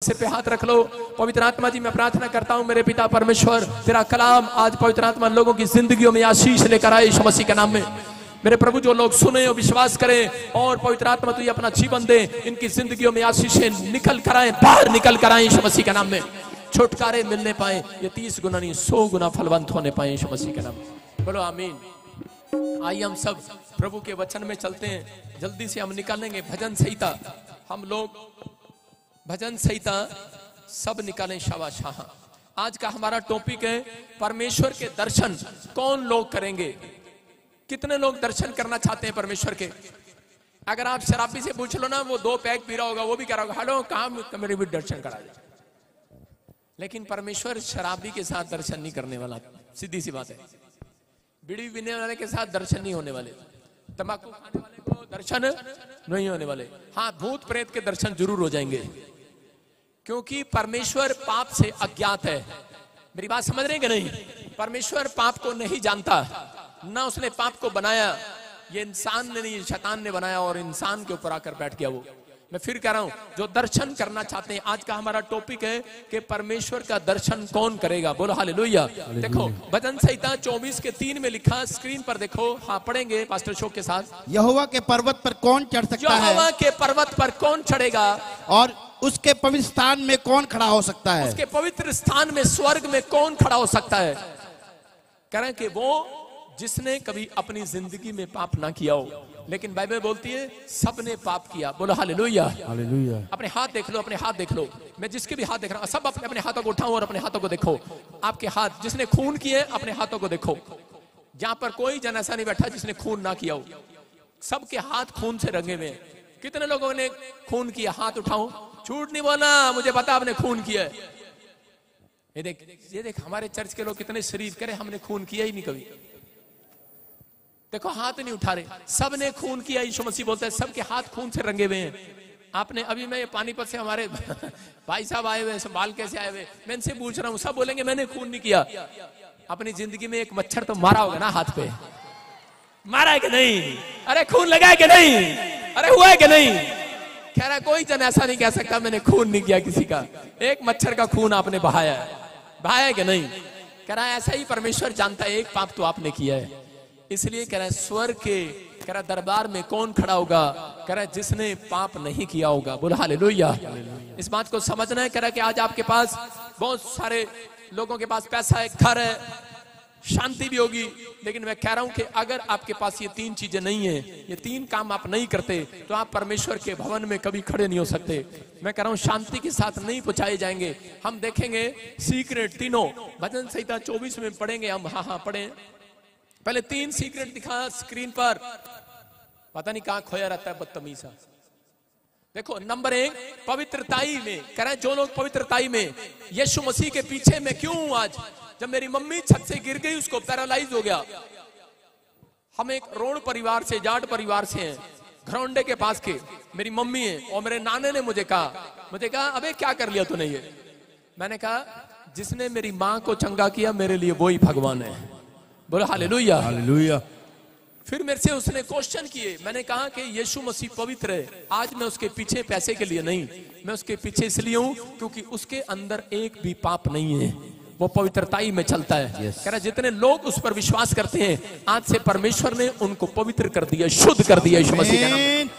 सिर पे हाथ रख लो। पवित्र आत्मा जी मैं प्रार्थना करता हूँ मेरे पिता परमेश्वर, तेरा कलाम आज पवित्र आत्मा लोगों की जिंदगियों में आशीष लेकर आए यीशु मसीह के नाम में। मेरे प्रभु जो लोग सुने और विश्वास करें और पवित्र आत्मा तू अपना जीवन दे, इनकी जिंदगियों में आशीषें निकल कर आए, बाहर निकल कर आए यीशु मसीह के नाम में। छुटकारे मिलने पाए, ये 30 गुना नहीं 100 गुना फलवंत होने पाए यीशु मसीह के नाम में। बोलो आमीन। आइए हम सब प्रभु के वचन में चलते हैं। जल्दी से हम निकालेंगे भजन संहिता। हम लोग भजन संहिता सब निकालें शाबाश। आज का हमारा टॉपिक है परमेश्वर के दर्शन कौन लोग करेंगे। कितने लोग दर्शन करना चाहते हैं परमेश्वर के? अगर आप शराबी से पूछ लो ना, वो 2 पैक पी रहा होगा, वो भी कह रहा होगा हेलो कहाँ मेरे भी दर्शन करा दे। लेकिन परमेश्वर शराबी के साथ दर्शन नहीं करने वाला, सीधी सी बात है। बीड़ी पीने वाले के साथ दर्शन नहीं होने वाले, तंबाकू खाने वाले को दर्शन नहीं होने वाले। हाँ, भूत प्रेत के दर्शन जरूर हो जाएंगे, क्योंकि परमेश्वर पाप से अज्ञात है। मेरी बात समझ रहे हैं कि नहीं? परमेश्वर पाप को नहीं जानता, ना उसने पाप को बनाया। ये इंसान ने नहीं, शैतान ने बनाया और इंसान के ऊपर आकर बैठ गया वो। मैं फिर कह रहा हूं, जो दर्शन करना चाहते हैं, आज का हमारा टॉपिक है कि परमेश्वर का दर्शन कौन करेगा। बोलो हालेलुया। देखो भजन संहिता 24 के 3 में लिखा, स्क्रीन पर देखो। हाँ, पढ़ेंगे पास्टर शोक के साथ। यहोवा के पर्वत पर कौन चढ़ सकता है? यहोवा के पर्वत पर कौन चढ़ेगा? और उसके पवित्र स्थान में कौन खड़ा हो सकता है? उसके पवित्र स्थान में, स्वर्ग में कौन खड़ा हो सकता है? कह रहे हैं कि वो जिसने कभी अपनी जिंदगी में पाप ना किया हो। लेकिन बाइबल बोलती है सबने पाप किया। बोलो हालेलुया। हालेलुया। अपने हाथ देख लो, अपने हाथ देख लो। मैं जिसके भी हाथ देख रहा हूं, सब अपने अपने हाथों को उठाओ और अपने हाथों को देखो। आपके हाथ जिसने खून किए, अपने हाथों को देखो। जहां पर कोई जन ऐसा नहीं बैठा जिसने खून ना किया हो। सबके हाथ खून से रंगे हुए। कितने लोगों ने खून किया? हाथ उठाओ। झूठ नहीं बोला, मुझे पता आपने खून किया है। ये देख हमारे चर्च के लोग कितने शरीफ करे, हमने खून किया ही नहीं कभी। देखो हाथ नहीं उठा रहे, सबने खून किया। यीशु मसीह बोलता है सबके हाथ खून से रंगे हुए हैं। आपने अभी, मैं पानीपत से हमारे भाई साहब आए हुए, संभाल कैसे आए हुए, मैं इनसे पूछ रहा हूँ, सब बोलेंगे मैंने खून नहीं किया। अपनी जिंदगी में एक मच्छर तो मारा होगा ना हाथ पे? मारा है कि नहीं? अरे खून लगा है कि नहीं? अरे हुआ है कि नहीं? कह रहा कोई जन ऐसा नहीं कह सकता मैंने खून नहीं किया किसी का। एक मच्छर का खून आपने बहाया है, बहाया है कि नहीं? कह रहा ऐसा ही परमेश्वर जानता है, एक पाप तो आपने किया है। इसलिए कह रहा है स्वर्ग के, कह रहा दरबार में कौन खड़ा होगा? कह रहा जिसने पाप नहीं किया होगा। बोलो हालेलुया। इस बात को समझना है। कह रहा कि आज आपके पास बहुत सारे लोगों के पास पैसा है, घर है, शांति भी होगी, लेकिन मैं कह रहा हूं कि अगर आपके पास ये 3 चीजें नहीं है, ये 3 काम आप नहीं करते, तो आप परमेश्वर के भवन में कभी खड़े नहीं हो सकते। मैं कह रहा हूं शांति के साथ नहीं पहुंचाए जाएंगे। हम देखेंगे सीक्रेट तीनों भजन संहिता 24 में पढ़ेंगे हम। हाँ पढ़े। पहले 3 सीक्रेट दिखा स्क्रीन पर, पता नहीं कहां खोया रहता है बदतमीज। देखो नंबर 1 पवित्रताई में। कह रहे हैं जो लोग पवित्रताई में, यीशु मसीह के पीछे मैं क्यों हूं? आज जब मेरी मम्मी छत से गिर गई, उसको पैरालाइज हो गया। हम एक रोड परिवार से, जाट परिवार से हैं, घरौंडे के पास के। मेरी मम्मी है और मेरे नाने ने मुझे कहा अबे क्या कर लिया तूने ये? मैंने कहा जिसने मेरी माँ को चंगा किया मेरे लिए वही भगवान है। बोलो हालेलुया। हालेलुया। फिर मेरे से उसने क्वेश्चन किए। मैंने कहा कि यीशु मसीह पवित्र है। आज मैं उसके पीछे पैसे के लिए नहीं, मैं उसके पीछे इसलिए हूं क्योंकि उसके अंदर एक भी पाप नहीं है, वो पवित्रताई में चलता है। कह रहा जितने लोग उस पर विश्वास करते हैं, आज से परमेश्वर ने उनको पवित्र कर दिया, शुद्ध कर दिया यीशु मसीह के नाम में।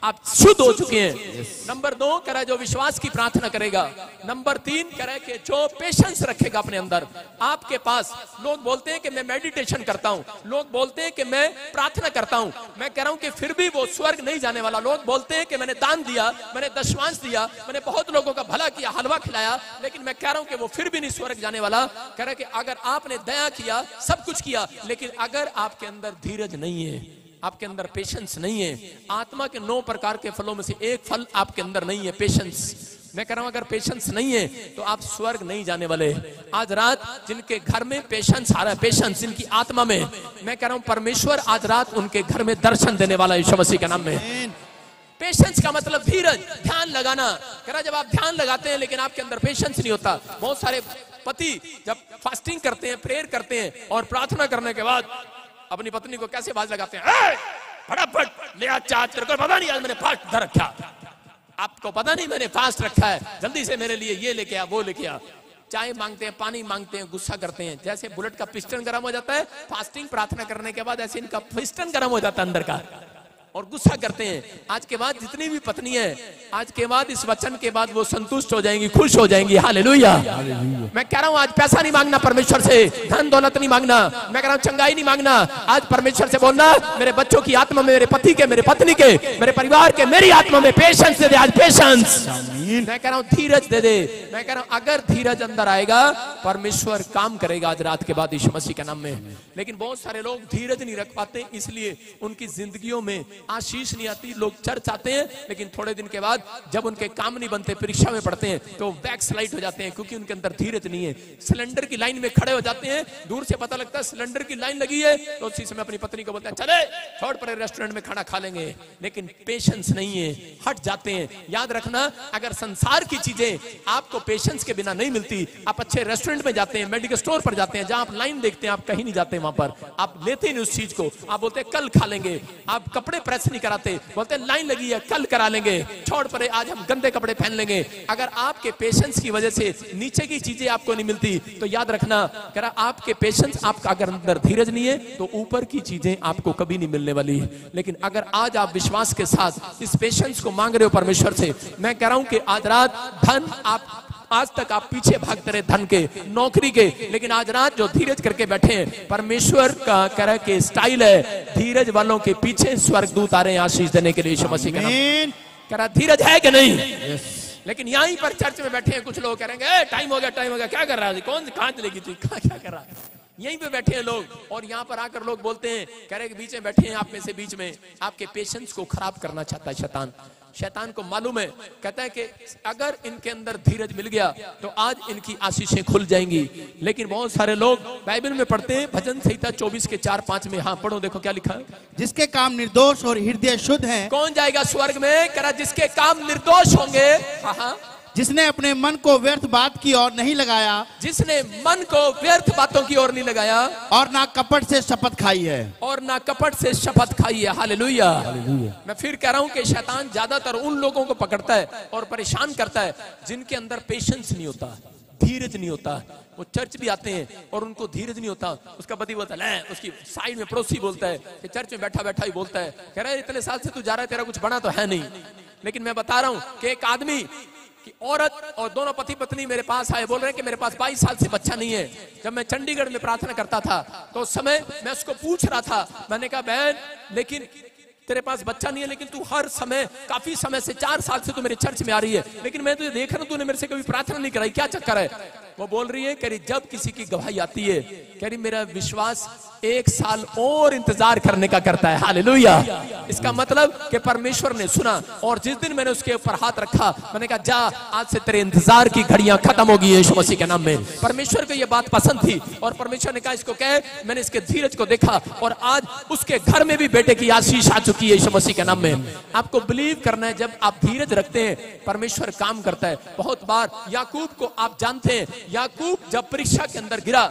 आप शुद्ध हो चुके हैं। नंबर 2 कह रहा है जो विश्वास की प्रार्थना करेगा। नंबर 3 कह रहा है कि जो पेशेंस रखेगा अपने अंदर। आपके पास लोग बोलते हैं कि मैं मेडिटेशन करता हूं, लोग बोलते हैं कि मैं प्रार्थना करता हूं, मैं कह रहा हूं कि फिर भी वो स्वर्ग नहीं जाने वाला। लोग बोलते हैं कि मैंने दान दिया, मैंने दशमांश दिया, मैंने बहुत लोगों का भला किया, हलवा खिलाया, लेकिन मैं कह रहा हूं कि वो फिर भी नहीं स्वर्ग जाने वाला। कह रहा है कि अगर आपने दया किया, सब कुछ किया, लेकिन अगर आपके अंदर धीरज नहीं है, आपके अंदर पेशेंस नहीं है, आत्मा के 9 प्रकार के फलों में से एक फल आपके अंदर नहीं है, पेशेंस। मैं कह रहा हूं अगर पेशेंस नहीं है तो आप स्वर्ग नहीं जाने वाले। आज रात जिनके घर में पेशेंस आ रहा है, पेशेंस जिनकी आत्मा में, मैं कह रहा हूं परमेश्वर आज रात उनके घर में दर्शन देने वाला है यीशु मसीह के नाम में। पेशेंस का मतलब धीरज, ध्यान लगाना। कह रहा जब आप ध्यान लगाते हैं लेकिन आपके अंदर पेशेंस नहीं होता। बहुत सारे पति जब फास्टिंग करते हैं, प्रेयर करते हैं और प्रार्थना करने के बाद अपनी पत्नी को कैसे बाज लगाते हैं, फटाफट ले आ चाच, तेरे को पता नहीं आज मैंने फास्ट धर रखा। आपको पता नहीं मैंने फास्ट रखा है, जल्दी से मेरे लिए ये लेके आ, वो लेके आ। चाय मांगते हैं, पानी मांगते हैं, गुस्सा करते हैं। जैसे बुलेट का पिस्टन गर्म हो जाता है फास्टिंग प्रार्थना करने के बाद, ऐसे इनका पिस्टन गर्म हो जाता है अंदर का और गुस्सा करते हैं। आज के बाद जितनी भी पत्नी है, आज के बाद इस वचन के बाद वो संतुष्ट हो जाएंगी, खुश हो जाएंगी। हालेलुया। मैं कह रहा हूं आज पैसा नहीं मांगना परमेश्वर से, धन दौलत नहीं मांगना, मैं कह रहा हूं चंगाई नहीं मांगना। आज परमेश्वर से बोलना, मेरे बच्चों की आत्मा में, मेरे पति के, मेरे पत्नी के, मेरे परिवार के, मेरी आत्मा में पेशेंस दे दे आज, पेशेंस। मैं कह रहा हूं धीरज दे दे। मैं कह रहा हूं अगर धीरज अंदर आएगा परमेश्वर काम करेगा आज रात के बाद यीशु मसीह के नाम में। लेकिन बहुत सारे लोग धीरज नहीं रख पाते, इसलिए उनकी जिंदगियों में आशीष नहीं आती। लोग चर्च आते हैं लेकिन थोड़े दिन के बाद जब उनके काम नहीं बनते, परीक्षा में पढ़ते हैं, तो बैक स्लाइड हो जाते हैं क्योंकि उनके अंदर धीरज नहीं है। सिलेंडर की लाइन में खड़े हो जाते हैं, दूर से पता लगता है सिलेंडर की लाइन लगी है, तो उसी समय अपनी पत्नी को बोलते हैं चले छोड़ पड़े रेस्टोरेंट में खाना खा लेंगे, लेकिन पेशेंस नहीं है, हट जाते हैं। याद रखना, अगर संसार की चीजें आपको पेशेंस के बिना नहीं मिलती, आप अच्छे रेस्टोरेंट में जाते हैं, मेडिकल स्टोर पर जाते हैं, जहां आप लाइन देखते हैं, आप कहीं नहीं जाते, वहां पर आप लेते नहीं उस चीज को, आप बोलते हैं कल खा लेंगे। आप कपड़े प्रेस नहीं कराते, बोलते हैं लाइन लगी है कल करा लेंगे, छोड़ पड़े आज हम गंदे कपड़े पहन लेंगे। अगर आपके पेशेंस की वजह से नीचे की चीजें आपको नहीं मिलती, तो याद रखना, अगर आपके पेशेंस, आपका अगर अंदर धीरज नहीं है, तो ऊपर की चीजें आपको कभी नहीं मिलने वाली। लेकिन अगर आज आप विश्वास के साथ इस पेशेंस को मांग रहे हो परमेश्वर से, मैं कह रहा हूं कि आज रात धन, आप आज तक आप पीछे भागते रहे धन के, नौकरी के, लेकिन आज रात जो धीरज करके बैठे हैं, परमेश्वर का कह के स्टाइल है, धीरज वालों के पीछे स्वर्गदूत आ रहे हैं आशीष देने के लिए यीशु मसीह के नाम। कह रहा धीरज है कि नहीं? लेकिन यहीं पर चर्च में बैठे हैं कुछ लोग कहेंगे टाइम हो गया, टाइम हो गया, क्या कर रहा है, कौन कहां चलेगी तू, क्या कर रहा है? यहीं पे बैठे हैं लोग, और यहाँ पर आकर लोग बोलते हैं, कह रहे हैं कि बीच में बैठे हैं आप में से, बीच में आपके पेशेंस को खराब करना चाहता है शैतान। शैतान को मालूम है, कहता है कि अगर इनके अंदर धीरज मिल गया तो आज इनकी आशीषें खुल जाएंगी। लेकिन बहुत सारे लोग बाइबल में पढ़ते हैं, भजन संहिता 24 के 4-5 में, हाँ पढ़ो, देखो क्या लिखा है, जिसके काम निर्दोष और हृदय शुद्ध है, कौन जाएगा स्वर्ग में? कह रहा जिसके काम निर्दोष होंगे, हाँ, जिसने अपने मन को व्यर्थ बात की ओर नहीं लगाया, जिसने मन को व्यर्थ बातों की ओर नहीं लगाया, और ना कपट से शपथ खाई है, और ना कपट से शपथ खाई है। हालेलुया। मैं फिर कह रहा हूं कि शैतान ज्यादातर उन लोगों को पकड़ता है और परेशान करता है जिनके अंदर पेशेंस नहीं होता, धीरज नहीं होता। वो चर्च भी आते हैं और उनको धीरज नहीं होता। उसका पति बोलता है, उसकी साइड में पड़ोसी बोलता है कि चर्च में बैठा बैठा ही बोलता है, कह रहा है इतने साल से तू जा रहा है, तेरा कुछ बना तो है नहीं। लेकिन मैं बता रहा हूं कि एक आदमी कि औरत और दोनों पति पत्नी मेरे पास आए, बोल रहे हैं कि मेरे पास 22 साल से बच्चा नहीं है। जब मैं चंडीगढ़ में प्रार्थना करता था तो उस समय मैं उसको पूछ रहा था, मैंने कहा बहन लेकिन तेरे पास बच्चा नहीं है, लेकिन तू हर समय, काफी समय से 4 साल से तू मेरे चर्च में आ रही है, लेकिन मैं तुझे देख रहा हूं तूने मेरे से कभी प्रार्थना नहीं कराई, क्या चक्कर है? वो बोल रही है, कह रही जब किसी की गवाही आती है, कह रही मेरा विश्वास 1 साल और इंतजार करने का करता है। हालेलुया। इसका मतलब कि परमेश्वर ने सुना, और जिस दिन मैंने उसके ऊपर हाथ रखा, मैंने कहा जा आज से तेरे इंतजार की घड़ियां खत्म होगी यीशु मसीह के नाम में। परमेश्वर को यह बात पसंद थी और परमेश्वर ने कहा इसको कह, मैंने इसके धीरज को देखा और आज उसके घर में भी बेटे की आशीष आ चुकी है यीशु मसीह के नाम में। आपको बिलीव करना है, जब आप धीरज रखते हैं परमेश्वर काम करता है। बहुत बार याकूब को आप जानते हैं, याकूब जब परीक्षा के अंदर गिरा,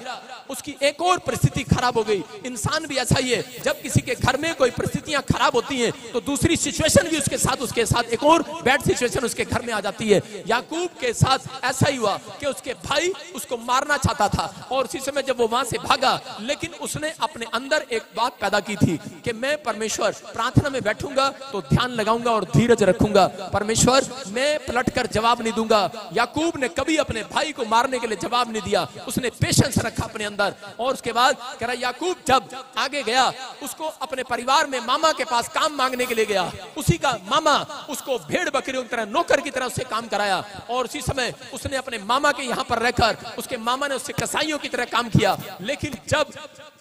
उसकी एक और परिस्थिति खराब हो गई। इंसान भी ऐसा ही है, जब किसी के घर में कोई परिस्थितियां खराब होती हैं तो दूसरी सिचुएशन भी उसके साथ एक और बैड सिचुएशन उसके घर में आ जाती है। याकूब के साथ ऐसा ही हुआ कि उसके भाई उसको मारना चाहता था और उसी समय जब वो वहां से भागा, लेकिन उसने अपने अंदर एक बात पैदा की थी कि मैं परमेश्वर प्रार्थना में बैठूंगा तो ध्यान लगाऊंगा और धीरज रखूंगा, परमेश्वर मैं पलटकर जवाब नहीं दूंगा। याकूब ने कभी अपने भाई को मारने के लिए जवाब नहीं दिया, उसने पेशेंस रखा अपने अंदर। और उसके बाद कह रहा याकूब जब आगे गया, उसको अपने परिवार में मामा के पास काम मांगने के लिए गया, उसी का मामा उसको भेड़ बकरियों की तरह नौकर की तरह उससे काम कराया, और उसी समय उसने अपने मामा के यहाँ पर रहकर उसके मामा ने उससे कसाईयों की तरह काम किया। लेकिन जब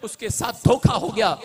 उसके साथ धोखा हो गया,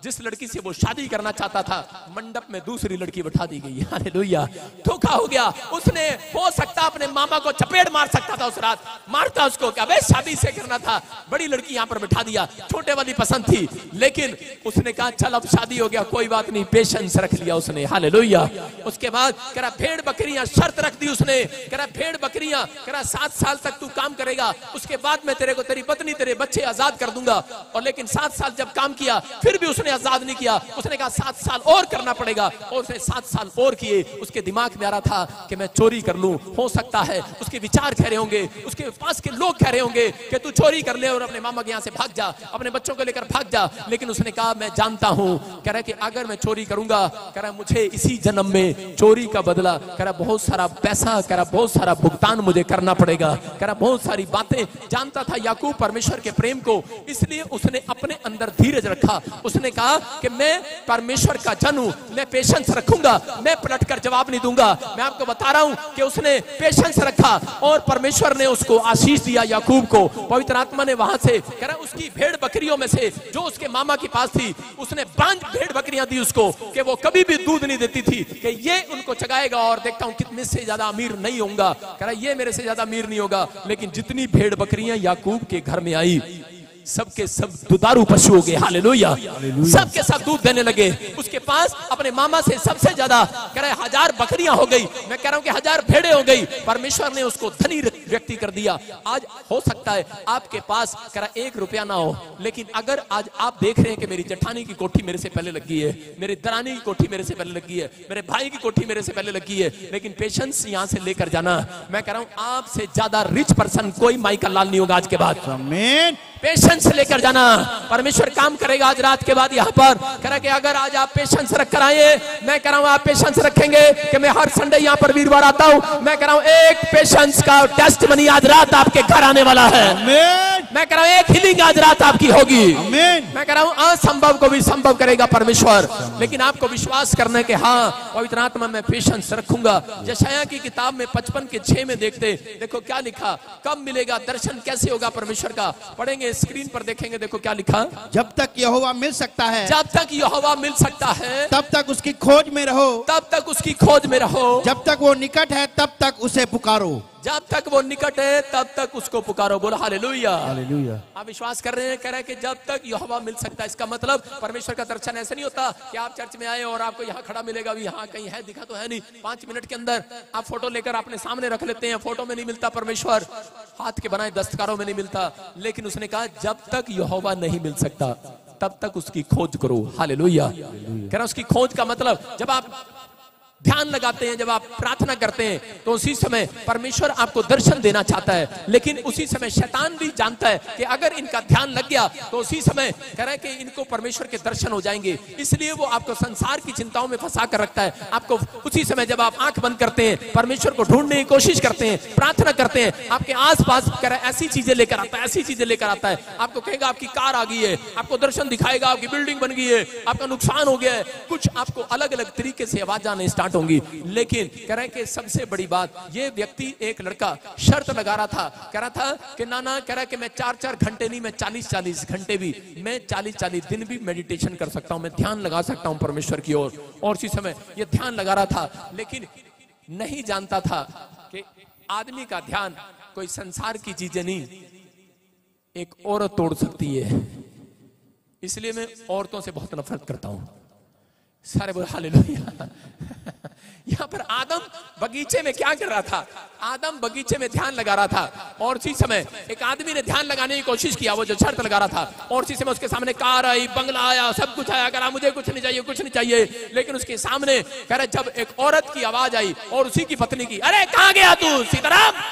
जिस लड़की से वो शादी करना चाहता था, मंडप में दूसरी लड़की बैठा दी गई। हालेलुया। धोखा हो गया। उसने हो सकता अपने मामा को चपेट मार सकता था, उस रात मारता उसको, क्या बे शादी से करना था, बड़ी लड़की यहाँ पर बैठा दिया, छोटे वाली पसंद थी, लेकिन उसने कहा चल अब शादी हो गया कोई बात नहीं, पेशेंस रख लिया उसने। हालेलुया। उसके बाद कह रहा भेड़ बकरियां शर्त रख दी उसने, कह रहा भेड़ बकरियां, कह रहा 7 साल तक तू काम करेगा, उसके बाद मैं तेरे को तेरी पत्नी तेरे बच्चे आजाद कर दूंगा। और लेकिन 7 साल जब काम किया फिर भी उसने उसने आजाद नहीं किया। उसने कहा 7 साल और करना पड़ेगा, और उसने 7 साल और किए। उसके दिमाग में आ रहा था कि मैं चोरी कर लूं, हो सकता है उसके विचार कह रहे होंगे, उसके पास के लोग कह रहे होंगे कि तू चोरी कर ले और अपने मामा के यहाँ से भाग जा, अपने बच्चों को लेकर भाग जा। लेकिन उसने कहा मैं जानता हूं, कह रहा कि अगर मैं चोरी करूंगा, कह रहा मुझे इसी जन्म में चोरी का बदला, कह रहा बहुत सारा पैसा, कह रहा बहुत सारा भुगतान मुझे करना पड़ेगा, कह रहा बहुत सारी बातें। जानता था याकूब परमेश्वर के प्रेम को, इसलिए उसने अपने अंदर धीरज रखा। उसने कहा कि मैं परमेश्वर का जन हूं, मैं पेशेंस रखूंगा, मैं पलटकर जवाब नहीं दूंगा। मैं आपको बता रहा हूं कि उसने पेशेंस रखा और परमेश्वर ने उसको आशीष दिया याकूब को। पवित्र आत्मा ने वहां से, कह रहा उसकी भेड़ बकरियों में से जो उसके मामा के पास थी, उसने 5 भेड़ बकरियां दी उसको कि वो कभी भी दूध नहीं देती थी, कि ये उनको चगाएगा और देखता हूं कितने से ज्यादा अमीर नहीं होगा। कह रहा ये मेरे से ज्यादा अमीर नहीं होगा। लेकिन जितनी भेड़ बकरियां याकूब के घर में आई, सबके सब दुधारू पशु हो गए। हालेलुया, सबके सब दूध देने लगे। उसके पास अपने मामा से सबसे ज्यादा, कह रहे 1000 बकरियां हो गई, मैं कह रहा हूं कि 1000 भेड़े हो गई। परमेश्वर ने उसको धनी व्यक्ति कर दिया। आज हो सकता है आपके पास, कह रहा 1 रुपया ना हो, लेकिन अगर आज आप देख रहे हैं कि मेरी जेठानी की कोठी मेरे से पहले लगी है, मेरी दरानी की कोठी मेरे से पहले लगी है, मेरे भाई की कोठी मेरे से पहले लगी है, लेकिन पेशेंस यहां से लेकर जाना। मैं कह रहा हूं आपसे ज्यादा रिच पर्सन कोई माइकल लाल नहीं होगा आज के बाद। आमीन। पेशेंस लेकर जाना, परमेश्वर काम करेगा आज रात के बाद यहाँ पर। कह रहा कि अगर आज आप पेशेंस रख कर आए, मैं कह रहा हूँ आप पेशेंस रखेंगे कि मैं हर संडे यहाँ पर वीरवार आता हूँ। मैं कह रहा हूँ एक पेशेंस का टेस्ट बनी आज रात आपके घर आने वाला है। मैं कह रहा हूँ एक हीलिंग आज रात आपकी होगी। मैं कह रहा हूँ असंभव को भी संभव करेगा परमेश्वर, लेकिन आपको विश्वास करने के हाँ पवित्र आत्मा में पेशेंस रखूंगा। यशायाह की किताब में 55:6 में देखते, देखो क्या लिखा, कब मिलेगा दर्शन, कैसे होगा परमेश्वर का। पढ़ेंगे, स्क्रीन पर देखेंगे, देखो क्या लिखा, जब तक यहोवा मिल सकता है, जब तक यहोवा मिल सकता है, तब तक उसकी खोज में रहो, तब तक उसकी खोज में रहो। जब तक वो निकट है तब तक उसे पुकारो, जब तक वो निकट है तब तक उसको पुकारो। बोलो हालेलुया, हालेलुया। आप विश्वास कर रहे हैं, कह रहे हैं कि जब तक यहोवा मिल सकता है। इसका मतलब परमेश्वर का दर्शन ऐसे नहीं होता कि आप चर्च में आए और आपको यहाँ खड़ा मिलेगा, अभी यहाँ कहीं है, दिखा तो है नहीं, 5 मिनट के अंदर आप फोटो लेकर अपने सामने रख लेते हैं। फोटो में नहीं मिलता परमेश्वर, हाथ के बनाए दस्तकारों में नहीं मिलता। लेकिन उसने कहा जब तक यहोवा नहीं मिल सकता तब तक उसकी खोज करो। हालेलुया। कह रहा उसकी खोज का मतलब, जब आप ध्यान लगाते हैं, जब आप प्रार्थना करते हैं, तो उसी समय परमेश्वर आपको दर्शन देना चाहता है। लेकिन उसी समय शैतान भी जानता है कि अगर इनका ध्यान लग गया तो उसी समय कह रहा है कि इनको परमेश्वर के दर्शन हो जाएंगे। इसलिए वो आपको संसार की चिंताओं में फंसा कर रखता है। आपको उसी समय जब आप आंख बंद करते हैं, परमेश्वर को ढूंढने की कोशिश करते हैं, प्रार्थना करते हैं, आपके आसपास कह रहा है ऐसी चीजें लेकर आता है, ऐसी चीजें लेकर आता है। आपको कहेगा आपकी कार आ गई है, आपको दर्शन दिखाएगा आपकी बिल्डिंग बन गई है, आपका नुकसान हो गया है, कुछ आपको अलग अलग तरीके से आवाज आने स्टार्ट होंगी। लेकिन कह रहे हैं कि सबसे बड़ी बात, ये व्यक्ति, एक लड़का शर्त लगा रहा था, कह रहा था कि नाना, कह रहा है कि मैं 4-4 घंटे नहीं, मैं 40-40 घंटे भी, मैं 40-40 दिन भी मेडिटेशन कर सकता हूं, मैं ध्यान लगा सकता हूं परमेश्वर की ओर। और उसी समय ये ध्यान लगा रहा था, लेकिन नहीं जानता था कि आदमी का ध्यान कोई संसार की चीजें नहीं, एक औरत तोड़ सकती है। इसलिए मैं औरतों से बहुत नफरत करता हूं। सारे बोल हालेलुया। यहाँ पर आदम बगीचे में क्या कर रहा था, आदम बगीचे में ध्यान लगा रहा था, और उसी समय एक आदमी ने ध्यान लगाने की कोशिश किया, वो जो शर्त लगा रहा था, और उसी समय उसके सामने कार आई, बंगला आया, सब कुछ आया, कहा मुझे कुछ नहीं चाहिए, कुछ नहीं चाहिए। लेकिन उसके सामने कह रहे जब एक औरत की आवाज आई और उसी की पत्नी की, अरे कहाँ गया तू सीताराम,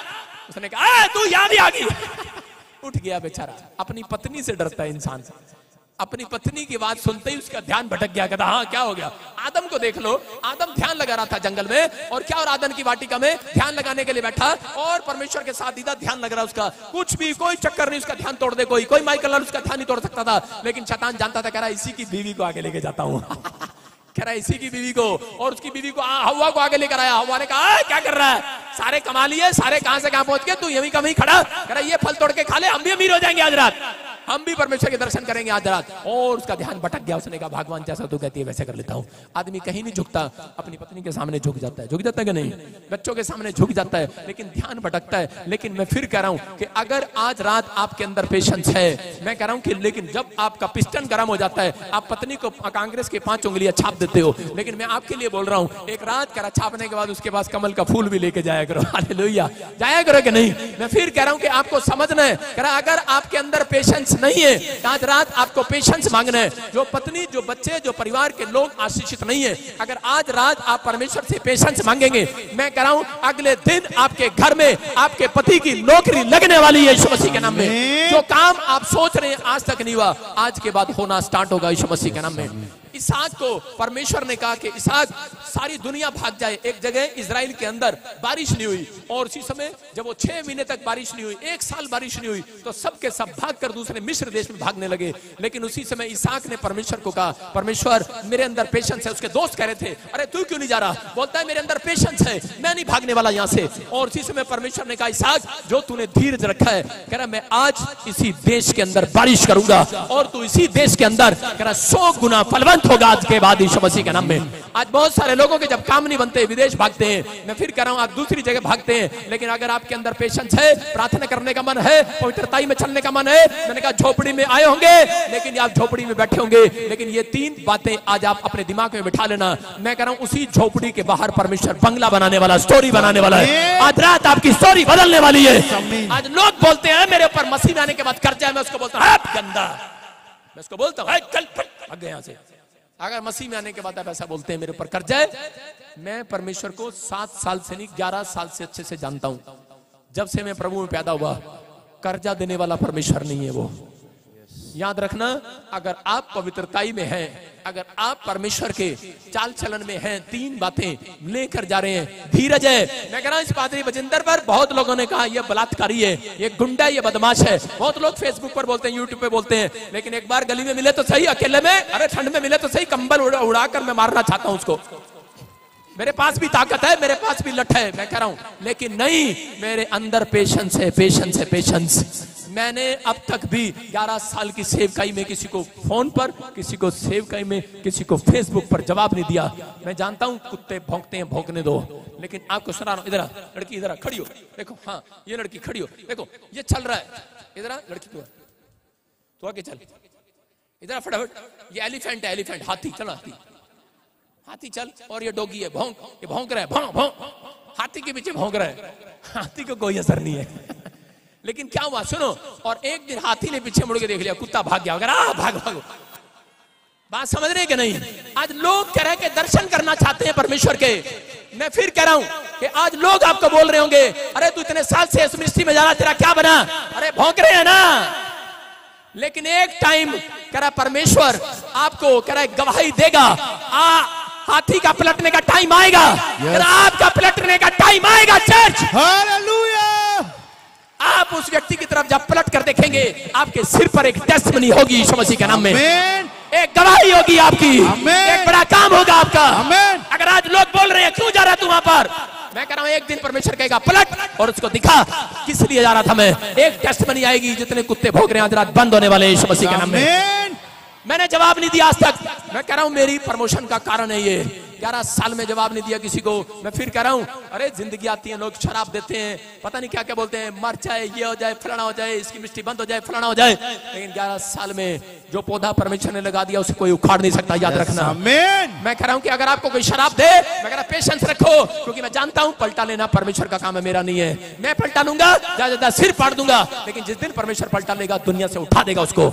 उसने कहा तू यहाँ भी आ गई। उठ गया बेचारा। अपनी पत्नी से डरता है इंसान, अपनी पत्नी की बात सुनते ही उसका ध्यान भटक गया। कहता हाँ क्या हो गया। आदम को देख लो, आदम ध्यान लगा रहा था जंगल में, और क्या, और आदम की वाटिका में ध्यान लगाने के लिए बैठा, और परमेश्वर के साथ दीदा ध्यान लग रहा उसका, कुछ भी कोई चक्कर नहीं, उसका ध्यान तोड़ दे कोई माइकल लाल उसका ध्यान नहीं तोड़ सकता था। लेकिन शैतान जानता था, कह रहा इसी की बीवी को आगे लेके जाता हूँ। कह रहा इसी की बीवी को, और उसकी बीवी को, हवा को आगे लेकर आया। हवा ने कहा क्या कर रहा है, सारे कमा लिए, सारे कहां से कहां पहुंच गए, तू यहीं का वहीं खड़ा। कह रहा ये फल तोड़ के खा ले, हम भी अमीर हो जाएंगे आज रात, हम भी परमेश्वर के दर्शन करेंगे आज रात। और उसका ध्यान भटक गया। उसने कहा भगवान जैसा तू कहती है वैसे कर लेता हूँ। आदमी कहीं नहीं झुकता, अपनी पत्नी के सामने झुक जाता है, झुक जाता है कि नहीं, बच्चों के सामने झुक जाता है, लेकिन ध्यान भटकता है। लेकिन मैं फिर कह रहा हूं कि अगर आज रात आपके अंदर पेशेंस है, मैं कह रहा हूं कि, लेकिन जब आपका पिस्टन गर्म हो जाता है, आप पत्नी को कांग्रेस के 5 उंगलियां छाप देते हो, लेकिन मैं आपके लिए बोल रहा हूं, एक रात करा छापने के बाद उसके पास कमल का फूल भी लेके जाया करो। हालेलुया, जाया करो कि नहीं। मैं फिर कह रहा हूं कि आपको समझना है, अगर आपके अंदर पेशेंस नहीं है। आज रात आपको पेशेंस मांगना है। जो पत्नी, जो बच्चे, जो परिवार के लोग आशीषित नहीं है, अगर आज रात आप परमेश्वर से पेशेंस मांगेंगे, मैं कह रहा हूं अगले दिन आपके घर में आपके पति की नौकरी लगने वाली है यीशु मसीह के नाम में। जो काम आप सोच रहे हैं आज तक नहीं हुआ, आज के बाद होना स्टार्ट होगा यीशु मसीह के नाम में। इसहाक को परमेश्वर ने कहा कि इसहाक सारी दुनिया भाग जाए। एक जगह इजराइल के अंदर बारिश नहीं हुई, और उसी समय जब वो 6 महीने तक बारिश नहीं हुई, 1 साल बारिश नहीं हुई, तो सबके सब भागकर दूसरे मिस्र देश में भागने लगे। लेकिन उसी समय इसहाक ने परमेश्वर को कहा, परमेश्वर मेरे अंदर पेशेंस है। उसके दोस्त कह रहे थे, अरे तू क्यों नहीं जा रहा? बोलता है मेरे अंदर पेशेंस है, मैं नहीं भागने वाला यहाँ से। और उसी समय परमेश्वर ने कहा, इसहाक जो तूने धीरज रखा है, कह रहा मैं आज इसी देश के अंदर बारिश करूंगा, और तू इसी देश के अंदर कह रहा 100 गुना फलवंत होगा आज के बाद यीशु मसीह के नाम में। आज बहुत सारे लोगों के जब काम नहीं बनते विदेश भागते हैं। मैं फिर कह रहा हूं आप दूसरी जगह भागते हैं। लेकिन अगर आपके अंदर पेशेंस है, प्रार्थना करने का मन है, पवित्रताई में चलने का मन है, मैंने कहा झोपड़ी में आए होंगे लेकिन आप झोपड़ी में बैठे होंगे, लेकिन ये 3 बातें आज आप अपने दिमाग में बिठा लेना। मैं कह रहा हूं उसी झोपड़ी के बाहर परमेश्वर बंगला बनाने वाला, स्टोरी बनाने वाला है। आज रात आपकी स्टोरी बदलने वाली है। आज लोग बोलते हैं मेरे ऊपर मसीह में आने के बाद कर्जा है, मैं उसको बोलता हूं गंदा, मैं उसको बोलता हूं चल भाग गए यहां से। अगर मसीह में आने के बाद आप ऐसा बोलते हैं मेरे ऊपर कर्जा है, मैं परमेश्वर को 7 साल से नहीं 11 साल से अच्छे से जानता हूं। जब से मैं प्रभु में पैदा हुआ, कर्जा देने वाला परमेश्वर नहीं है वो। याद रखना, अगर आप पवित्रताई में हैं, अगर आप परमेश्वर के चाल चलन में हैं, 3 बातें लेकर जा रहे हैं। धीरज है। मैं कह रहा हूं इस पादरी बजिंदर पर बहुत लोगों ने कहा यह बलात्कारी है, ये गुंडा, ये बदमाश है। बहुत लोग फेसबुक पर बोलते हैं, यूट्यूब पे बोलते हैं, लेकिन एक बार गली में मिले तो सही, अकेले में, अरे ठंड में मिले तो सही, कंबल उड़ाकर मैं मारना चाहता हूं उसको। मेरे पास भी ताकत है, मेरे पास भी लठ है, मैं कह रहा हूं, लेकिन नहीं, मेरे अंदर पेशेंस है, पेशेंस है, पेशेंस। मैंने अब तक भी 11 साल की सेवकाई में किसी को फोन पर, किसी को सेवकाई में, किसी को फेसबुक पर जवाब नहीं दिया। मैं जानता हूं कुत्ते भौंकते हैं, भौंकने दो, लेकिन आपको सुना रहा हूं। इधर लड़की, इधर खड़ी हो, देखो, हाँ ये लड़की खड़ी हो, देखो ये चल रहा है, इधर लड़की, तू आगे चल, इधर फटाफट। ये एलिफेंट है, एलिफेंट, हाथी, चलो हाथी, हाथी चल। और ये डॉगी है, भौंक, ये भौंक रहा है, भौंक भौंक, हाथी के पीछे भौंक रहा है। हाथी को कोई असर नहीं है। लेकिन क्या हुआ सुनो, और एक दिन हाथी ने पीछे मुड़ के देख लिया, कुत्ता भाग गया, अगर भाग भागो। बात समझ रहे कि नहीं? आज लोग कह रहे हैं कि दर्शन करना चाहते हैं परमेश्वर के। मैं फिर कह रहा हूं कि आज लोग आपको बोल रहे होंगे, अरे तू इतने साल से इस मिनिस्ट्री में जा रहा, तेरा क्या बना? अरे भौंक रहे हैं ना। लेकिन एक टाइम कह रहा परमेश्वर आपको कह रहा गवाही देगा, हाथी का पलटने का टाइम आएगा, आपका पलटने का टाइम आएगा। Church, hallelujah. आप उस व्यक्ति की तरफ जब पलट कर देखेंगे, आपके सिर पर एक टेस्टमनी होगी यीशु मसीह के नाम में, एक गवाही होगी आपकी, एक बड़ा काम होगा आपका। अगर आज लोग बोल रहे हैं क्यों जा रहा तू वहां पर, मैं कह रहा हूं एक दिन परमेश्वर कहेगा पलट और उसको दिखा किस लिए जा रहा था मैं। एक टेस्टमनी आएगी, जितने कुत्ते भौंक रहे हैं आज रात बंद होने वाले यीशु मसीह के नाम में। मैंने जवाब नहीं दिया आज तक। मैं कह रहा हूं मेरी प्रमोशन का कारण है ये। 11 साल में जवाब नहीं दिया किसी को। मैं फिर कह रहा हूं, अरे जिंदगी आती है, लोग शराब देते हैं, पता नहीं क्या क्या बोलते हैं, मर जाए, ये हो जाए, फलाना हो जाए, इसकी मिस्ट्री बंद हो जाए, फलाना हो जाए। लेकिन 11 साल में जो पौधा परमेश्वर ने लगा दिया उसे कोई उखाड़ नहीं सकता, याद रखना। मैं कह रहा हूं कि अगर आपको कोई शराब दे, मैं कह रहा पेशेंस रखो, क्योंकि मैं जानता हूं पलटा लेना परमेश्वर का काम है, मेरा नहीं है। मैं पलटा लूंगा, ज्यादा सिर फाड़ दूंगा, लेकिन जिस दिन परमेश्वर पलटा लेगा दुनिया से उठा देगा उसको।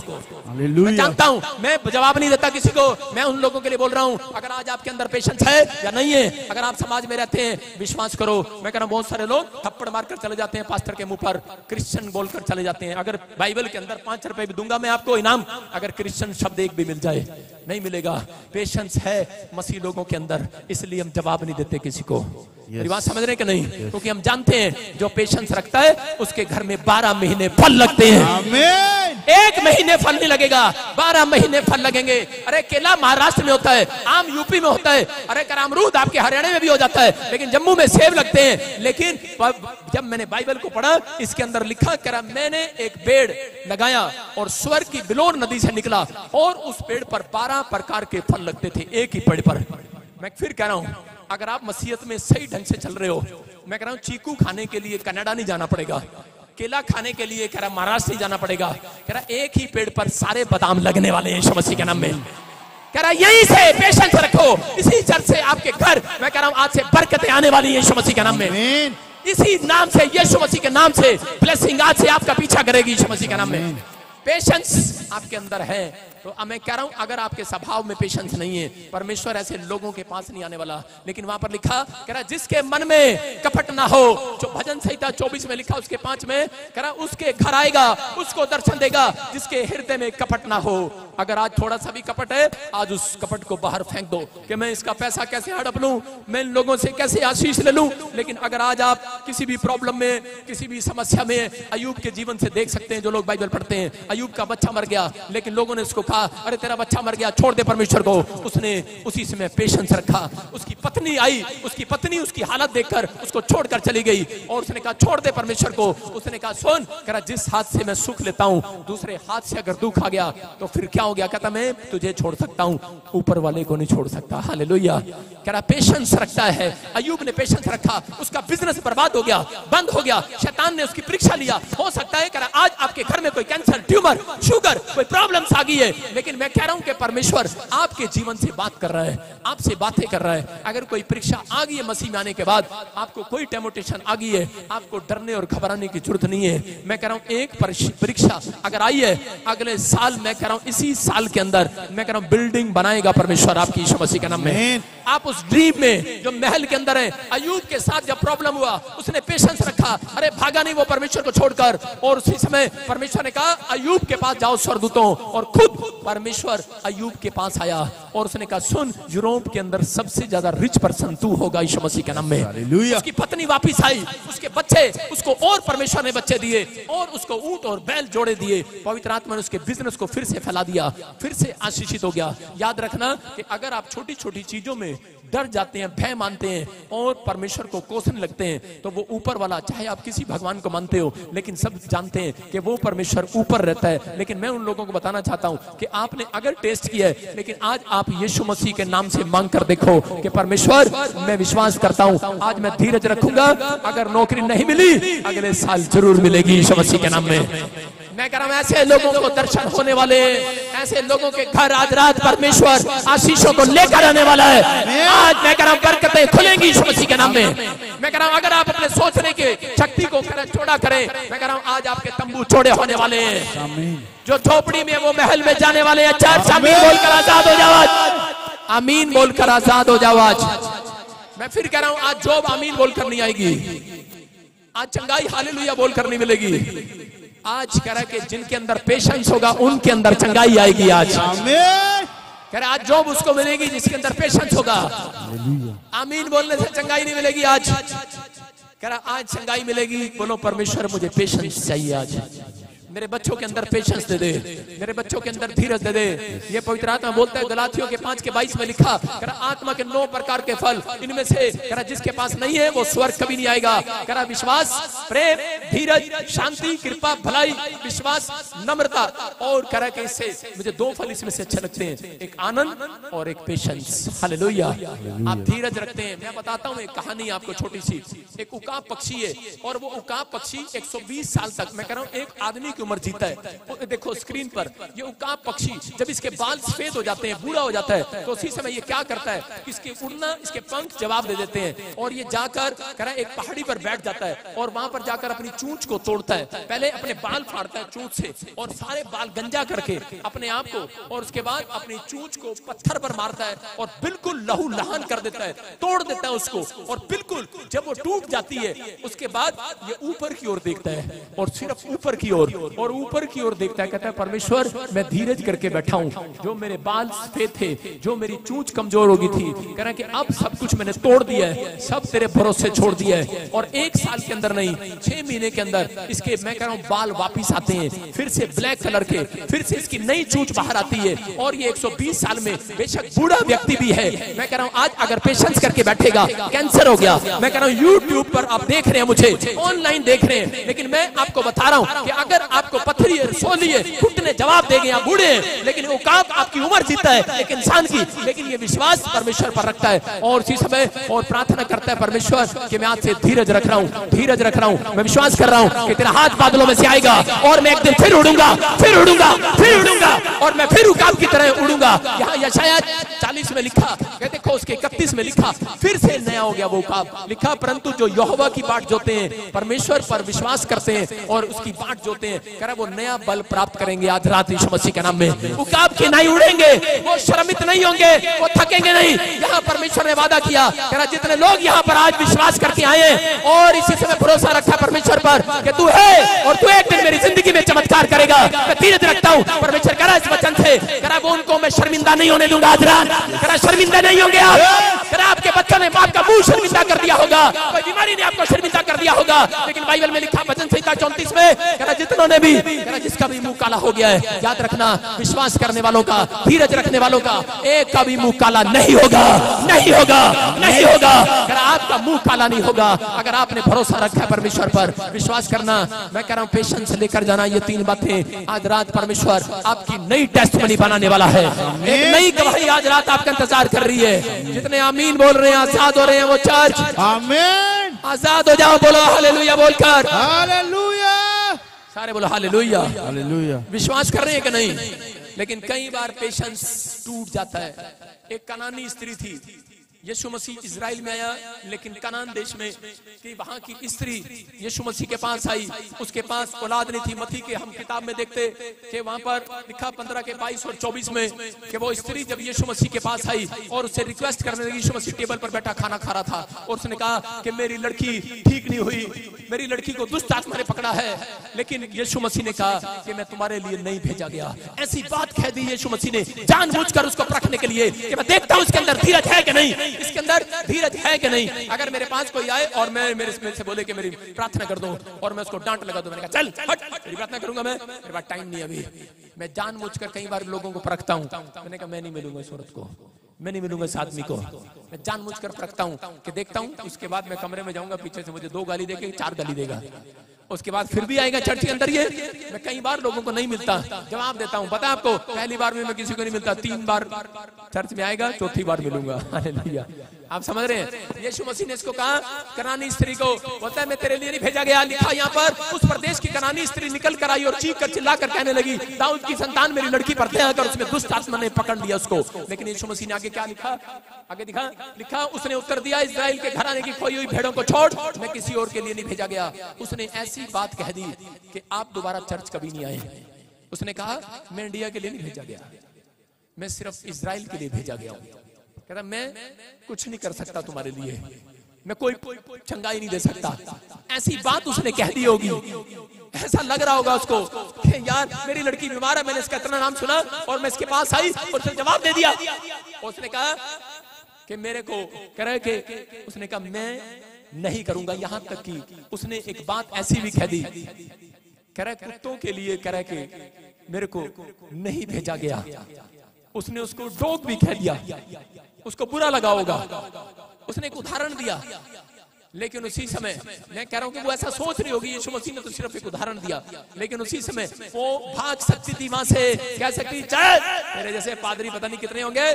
मैं जानता हूं, मैं जवाब नहीं देता किसी को। मैं उन लोगों के लिए बोल रहा हूं, अगर आज आपके अंदर पेशेंस है या नहीं है, अगर आप समाज में रहते हैं, विश्वास करो। मैं कह रहा हूं बहुत सारे लोग थप्पड़ मारकर चले जाते हैं पास्टर के मुंह पर, क्रिश्चियन बोलकर चले जाते हैं। अगर बाइबल के अंदर 5 रुपए भी दूंगा मैं आपको इनाम, अगर क्रिश्चियन शब्द एक भी मिल जाए, नहीं मिलेगा। पेशेंस है मसीह लोगों के अंदर, इसलिए हम जवाब नहीं देते किसी को। मेरी बात समझ रहे हैं कि नहीं? क्योंकि हम जानते हैं जो पेशेंस रखता है उसके घर में 12 महीने फल लगते हैं। आमीन। 1 महीने फल नहीं लगेगा, 12 महीने फल लगेंगे। अरे केला महाराष्ट्र में होता है, आम यूपी में होता है, अरे अमरूद आपके हरियाणा में भी हो जाता है, लेकिन जम्मू में सेब लगते हैं। लेकिन जब मैंने बाइबल को पढ़ा, इसके अंदर लिखा करा, मैंने एक पेड़ लगाया और स्वर्ग की बिलोर नदी से निकला और उस पेड़ पर 12 प्रकार के फल लगते थे, एक ही पेड़ पर। मैं फिर कह रहा हूं, अगर आप मसीहत में सही ढंग से चल रहे हो, मैं कह रहा हूं चीकू खाने के लिए कनाडा नहीं जाना पड़ेगा, केला खाने के लिए कह रहा महाराष्ट्र नहीं जाना पड़ेगा। कह रहा एक ही पेड़ पर सारे बादाम लगने वाले हैं यीशु मसीह के नाम में। कह रहा यहीं से पेशेंस रखो, इसी चर्च से आपके घर, मैं कह रहा हूं आज से बरकतें आने वाली है यीशु मसीह के नाम में। इसी नाम से, यीशु मसीह के नाम से ब्लेसिंग आज से आपका पीछा करेगी यीशु मसीह के नाम में। पेशेंस आपके अंदर है तो मैं कह रहा हूं अगर आपके स्वभाव में पेशेंस नहीं है, परमेश्वर ऐसे लोगों के पास नहीं आने वाला। लेकिन वहां पर लिखा कह रहा जिसके मन में कपट ना हो, जो भजन संहिता 24 में लिखा उसके 5 में कह रहा उसके घर आएगा, उसको दर्शन देगा जिसके हृदय में कपट ना हो। अगर आज थोड़ा सा भी कपट है, आज उस कपट को बाहर फेंक दो कि मैं इसका पैसा कैसे हड़प लूं, मैं इन लोगों से कैसे आशीष ले लूं। लेकिन अगर आज आप किसी भी प्रॉब्लम में, किसी भी समस्या में, अय्यूब के जीवन से देख सकते हैं, जो लोग बाइबल पढ़ते हैं, अय्यूब का बच्चा मर गया लेकिन लोगों ने उसको कहा अरे तेरा बच्चा मर गया, छोड़ दे परमेश्वर को। उसने उसी समय पेशेंस रखा। उसकी पत्नी आई, उसकी पत्नी उसकी हालत देखकर उसको छोड़कर चली गई और उसने कहा छोड़ दे परमेश्वर को। उसने कहा सुन, कह रहा जिस हाथ से मैं सुख लेता हूं, दूसरे हाथ से अगर दुख आ गया तो फिर क्या हो गया? कहता मैं तुझे छोड़ सकता हूं, ऊपर वाले को नहीं छोड़ सकता। हालेलुया। कह रहा पेशेंस रखता है। अय्यूब ने पेशेंस रखा, उसका बिजनेस बर्बाद हो गया, बंद हो गया, शैतान ने उसकी परीक्षा लिया। हो सकता है कह रहा आज आपके घर में कोई कैंसर, ट्यूमर, शुगर, कोई प्रॉब्लम्स आ गई है, लेकिन मैं कह रहा हूं कि परमेश्वर आपके जीवन से बात कर रहा है, आपसे बातें कर रहा है। अगर कोई परीक्षा आ गई है मसीह में आने के बाद, आपको कोई टेम्पटेशन आ गई है, आपको डरने और घबराने की जरूरत नहीं है। मैं कह रहा हूं एक परीक्षा अगर आई है, अगले साल मैं कह रहा हूं इसी साल के अंदर मैं कह रहा हूं बिल्डिंग बनाएगा परमेश्वर आपकी यीशु मसीह के नाम में। आप उस ड्रीम में जो महल के अंदर है, अय्यूब के साथ जब प्रॉब्लम हुआ उसने पेशेंस रखा, अरे भागा नहीं वो परमेश्वर को छोड़कर। और उसी समय परमेश्वर ने कहा अय्यूब के पास जाओ स्वर्गदूतों, और खुद परमेश्वर अय्यूब के पास आया और उसने कहा सुन, यूरोप के अंदर सबसे ज्यादा रिच पर्सन तू होगा यीशु मसीह के नाम में। उसकी पत्नी वापस आई, उसके बच्चे उसको, और परमेश्वर ने बच्चे दिए और उसको ऊंट और बैल जोड़े दिए। पवित्र आत्मा ने उसके बिजनेस को फिर से फैला दिया, फिर से आशीषित हो गया। याद रखना कि अगर आप छोटी छोटी चीजों में डर जाते हैं, भय मानते हैं और परमेश्वर को कोसने लगते हैं, तो वो ऊपर वाला, चाहे आप किसी भगवान को मानते हो, लेकिन सब जानते हैं कि वो परमेश्वर ऊपर रहता है। लेकिन मैं उन लोगों को बताना चाहता हूं कि आपने अगर टेस्ट किया है, लेकिन आज आप यीशु मसीह के नाम से मांग कर देखो कि परमेश्वर मैं विश्वास करता हूं, आज मैं धीरज रखूंगा, अगर नौकरी नहीं मिली अगले साल जरूर मिलेगी यीशु मसीह के नाम में। मैं कह रहा हूं ऐसे लोगों को दर्शन होने वाले, ऐसे लोगों के घर आज रात परमेश्वर आशीषों को लेकर आने वाला है। आज मैं कह रहा हूं बरकतें खुलेंगी यीशु मसीह के नाम में। मैं कह रहा हूं अगर आप अपने सोचने की शक्ति को चौड़ा करें, मैं कह रहा हूं आज आपके तंबू चौड़े होने वाले हैं। जो झोपड़ी में वो महल में जाने वाले हैं। चार आमीन बोलकर आजाद हो जाओ आज, आमीन बोलकर आजाद हो जाओ आज। मैं फिर कह रहा हूं आज जॉब आमीन बोलकर नहीं आएगी, आज चंगाई हालेलुया बोलकर नहीं मिलेगी। आज कह रहा है कि जिनके अंदर पेशेंस होगा उनके अंदर चंगाई आएगी। आज कह रहा आज जॉब उसको मिलेगी जिसके अंदर पेशेंस होगा। आमीन बोलने से चंगाई नहीं मिलेगी। आज कह रहा आज चंगाई मिलेगी। बोलो परमेश्वर मुझे पेशेंस चाहिए, आज मेरे बच्चों के अंदर पेशेंस दे दे, मेरे बच्चों के अंदर धीरज दे दे। ये पवित्र आत्मा बोलता है गलातियों के 5:22 में लिखा, कह रहा आत्मा के 9 प्रकार के फल, इनमें से कह रहा जिसके पास नहीं है वो स्वर्ग कभी नहीं आएगा। कह रहा विश्वास, प्रेम, धीरज, शांति, कृपा, भलाई, विश्वास, नम्रता, और कह रहा कि इससे मुझे 2 फल इसमें से अच्छे लगते हैं, एक आनंद और एक पेशेंस। हालेलुया। आप धीरज रखते हैं। मैं बताता हूँ एक कहानी आपको छोटी सी। एक उकाब पक्षी है और वो उकाब पक्षी 120 साल तक, मैं कह रहा हूँ एक आदमी की उम्र जीता है। देखो स्क्रीन पर ये उकाब पक्षी जब इसके बाल सफेद हो जाते हैं, बूढ़ा हो जाता है, तो उसी समय ये क्या करता है, इसके उड़ना, इसके पंख जवाब दे देते हैं और ये जाकर कह रहा एक पहाड़ी पर बैठ जाता है और वहां पर जाकर अपनी चूंच को तोड़ता है। पहले अपने बाल फाड़ता है चूंच से और सारे बाल गंजा करके अपने आप को, और उसके बाद अपनी चूंच को पत्थर पर मारता है और बिल्कुल लहू लहान कर देता है, तोड़ देता है उसको। और बिल्कुल जब वो टूट जाती है उसके बाद ये ऊपर की ओर देखता है और सिर्फ ऊपर की ओर, और ऊपर की ओर देखता है, कहता है परमेश्वर मैं धीरज करके बैठा हूं, जो मेरे बाल सफेद थे, जो मेरी चूंच कमजोर हो गई थी, कह रहा है कि अब सब कुछ मैंने तोड़ दिया है, सब तेरे भरोसे छोड़ दिया है। और 1 साल के अंदर नहीं, 6 महीने के अंदर इसके मैं कह रहा हूं बाल वापिस आते हैं, फिर से ब्लैक कलर के, फिर से इसकी नई चूंच बाहर आती है। और ये 120 साल में बेशक बूढ़ा व्यक्ति भी है, मैं कह रहा हूं आज अगर पेशेंस करके बैठेगा, कैंसर हो गया, मैं कह रहा हूं यूट्यूब पर आप देख रहे हैं, मुझे ऑनलाइन देख रहे हैं, लेकिन मैं आपको बता रहा हूं कि अगर आपको पत्थरी है, सोली है, घुटने जवाब देंगे, आप बूढ़े हैं, लेकिन उकाब आपकी उम्र जीता है एक इंसान की, लेकिन ये विश्वास परमेश्वर पर रखता है और उसी समय और प्रार्थना करता है परमेश्वर कि मैं आज से धीरज रख रहा हूं, धीरज रख रहा हूं, मैं विश्वास कर रहा हूं कि तेरा हाथ बादलों में से आएगा और मैं एक दिन फिर उड़ूंगा, फिर उड़ूंगा, फिर उड़ूंगा और मैं फिर उकाब की तरह उड़ूंगा। यहाँ यशायाह 40 में लिखा, देखो उसके 31 में लिखा, फिर से नया हो गया वो उकाब। लिखा परंतु जो यहोवा की बाट जोते हैं, परमेश्वर पर विश्वास करते हैं और उसकी बाट जोते हैं, कह रहा वो नया बल प्राप्त करेंगे आज रात यीशु मसीह के नाम में। वो काब के नहीं उड़ेंगे, वो शर्मित नहीं होंगे, वो थकेंगे नहीं। यहाँ परमेश्वर ने वादा किया, कह रहा जितने लोग यहाँ पर आज विश्वास करके आए और इसी समय भरोसा रखा परमेश्वर पर कि तू है और तू एक दिन मेरी जिंदगी में चमत्कार करेगा, मैं धीरज रखता हूँ। परमेश्वर कह रहा इस वचन से, कह रहा वो उनको मैं शर्मिंदा नहीं होने दूंगा आज रात। कह रहा शर्मिंदा नहीं होंगे आप, कह रहा आपके बच्चों ने आपका मुंह शर्मिंदा कर दिया होगा, कोई बीमारी ने आपको शर्मिंदा कर दिया होगा, लेकिन बाइबल में लिखा वचन संहिता 34 में, कह रहा जितनों ने भी, कह रहा जिसका भी मुंह काला हो गया है, याद रखना विश्वास करने वालों का, धीरज रखने वालों का एक का भी मुंह काला नहीं होगा, नहीं होगा, नहीं होगा। कह रहा आपका मुंह काला नहीं होगा अगर आपने भरोसा रखा है परमेश्वर पर। विश्वास करना, मैं कह रहा हूँ पेशेंस लेकर जाना, ये 3 बातें आज रात परमेश्वर आपकी नई टेस्टमनी बनाने वाला है। एक नई गवाही आज रात आपका इंतजार कर रही है। जितने आमीन बोल रहे हैं आजाद हो रहे हैं वो चर्च आमीन, आजाद हो जाओ, बोलो हालेलुया बोलकर, हालेलुया, सारे बोलो हालेलुया, हालेलुया। विश्वास कर रहे हैं कि नहीं? लेकिन कई बार पेशेंस टूट जाता है। एक कनानी स्त्री थी, यीशु मसीह इजराइल में आया, लेकिन कनान देश में कि वहां की स्त्री यीशु मसीह के पास आई, उसके पास औलाद नहीं थी। मत्ती के हम किताब में देखते कि वहां पर लिखा 15 के 22 और 24 में कि वो स्त्री जब यीशु मसीह के पास आई और उससे रिक्वेस्ट करने लगी, यीशु मसीह टेबल पर बैठा खाना खा रहा था और उसने कहा कि मेरी लड़की ठीक नहीं हुई, मेरी लड़की को दुष्ट आत्मा ने पकड़ा है, लेकिन यीशु मसीह ने कहा कि मैं तुम्हारे लिए नहीं भेजा गया। ऐसी बात कह दी यीशु मसीह ने जानबूझकर उसको परखने के लिए कि मैं देखता हूं इसके अंदर धीरज है कि नहीं, इसके अंदर धीरज है कि नहीं। अगर मेरे पास कोई आए और मैं मेरे से बोले कि मेरी प्रार्थना कर दो और मैं उसको डांट लगा दूं, मैंने कहा चल हट, मेरी प्रार्थना करूंगा मैं, मेरे पास टाइम नहीं अभी। मैं जानबूझकर कई बार लोगों को परखता हूं। मैंने कहा मैं नहीं मिलूंगा इस औरत को, मैं नहीं मिलूंगा इस आदमी को। मैं जानबूझकर परखता हूं कि देखता हूं, उसके बाद मैं कमरे में जाऊंगा, पीछे से मुझे 2 गाली देके 4 गाली देगा, उसके बाद फिर भी आएगा चर्च के अंदर। ये मैं कई बार लोगों को नहीं मिलता, जवाब देता हूं, पता है आपको, पहली बार में मैं किसी को नहीं मिलता, 3 बार चर्च में आएगा, 4थी बार मिलूंगा। हालेलुया, आप समझ रहे हैं? यीशु मसीह ने इसको कहा, कनानी स्त्री को, बोलता है मैं तेरे लिए नहीं भेजा गया। लिखा यहाँ पर उस प्रदेश की कनानी स्त्री निकल कर आई और चीख कर चिल्ला कर कहने लगी, दाऊद की संतान मेरी लड़की पर दया कर, उसमें दुष्ट आत्मा ने पकड़ लिया उसको। लेकिन यीशु मसीह ने आगे क्या लिखा, आगे दिखा, लिखा उसने उत्तर दिया, इस्राएल के घराने की खोई हुई भेड़ों को छोड़, मैं किसी और के लिए नहीं भेजा गया। उसने ऐसी बात कह दी कि आप दोबारा चर्च कभी नहीं आए। उसने कहा मैं इंडिया के लिए नहीं भेजा गया, मैं सिर्फ इजराइल के लिए भेजा गया हूं। कहता मैं कुछ नहीं कर सकता तुम्हारे लिए, मैं कोई चंगाई नहीं दे सकता। ऐसी बात उसने कह दी होगी, ऐसा लग रहा होगा उसको कि यार मेरी लड़की बीमार है, मैंने इसका इतना नाम सुना और मैं इसके पास आई और उसने जवाब दे दिया। उसने कहा कि मेरे को कह रहे कि उसने कहा मैं नहीं करूंगा। यहां तक कि उसने एक बात ऐसी भी कह दी, कह रहा कुत्तों के लिए कह रहा कि मेरे को नहीं भेजा गया। उसने उसको डॉग भी कह दिया, उसको बुरा लगा होगा। उसने एक उदाहरण दिया, लेकिन उसी समय मैं कह रहा हूं कि वो ऐसा सोच रही होगी, यीशु मसीह ने तो सिर्फ एक उदाहरण दिया, लेकिन उसी समय वो भाग सकती थी वहां से, कह सकती चल मेरे जैसे पादरी पता नहीं कितने होंगे,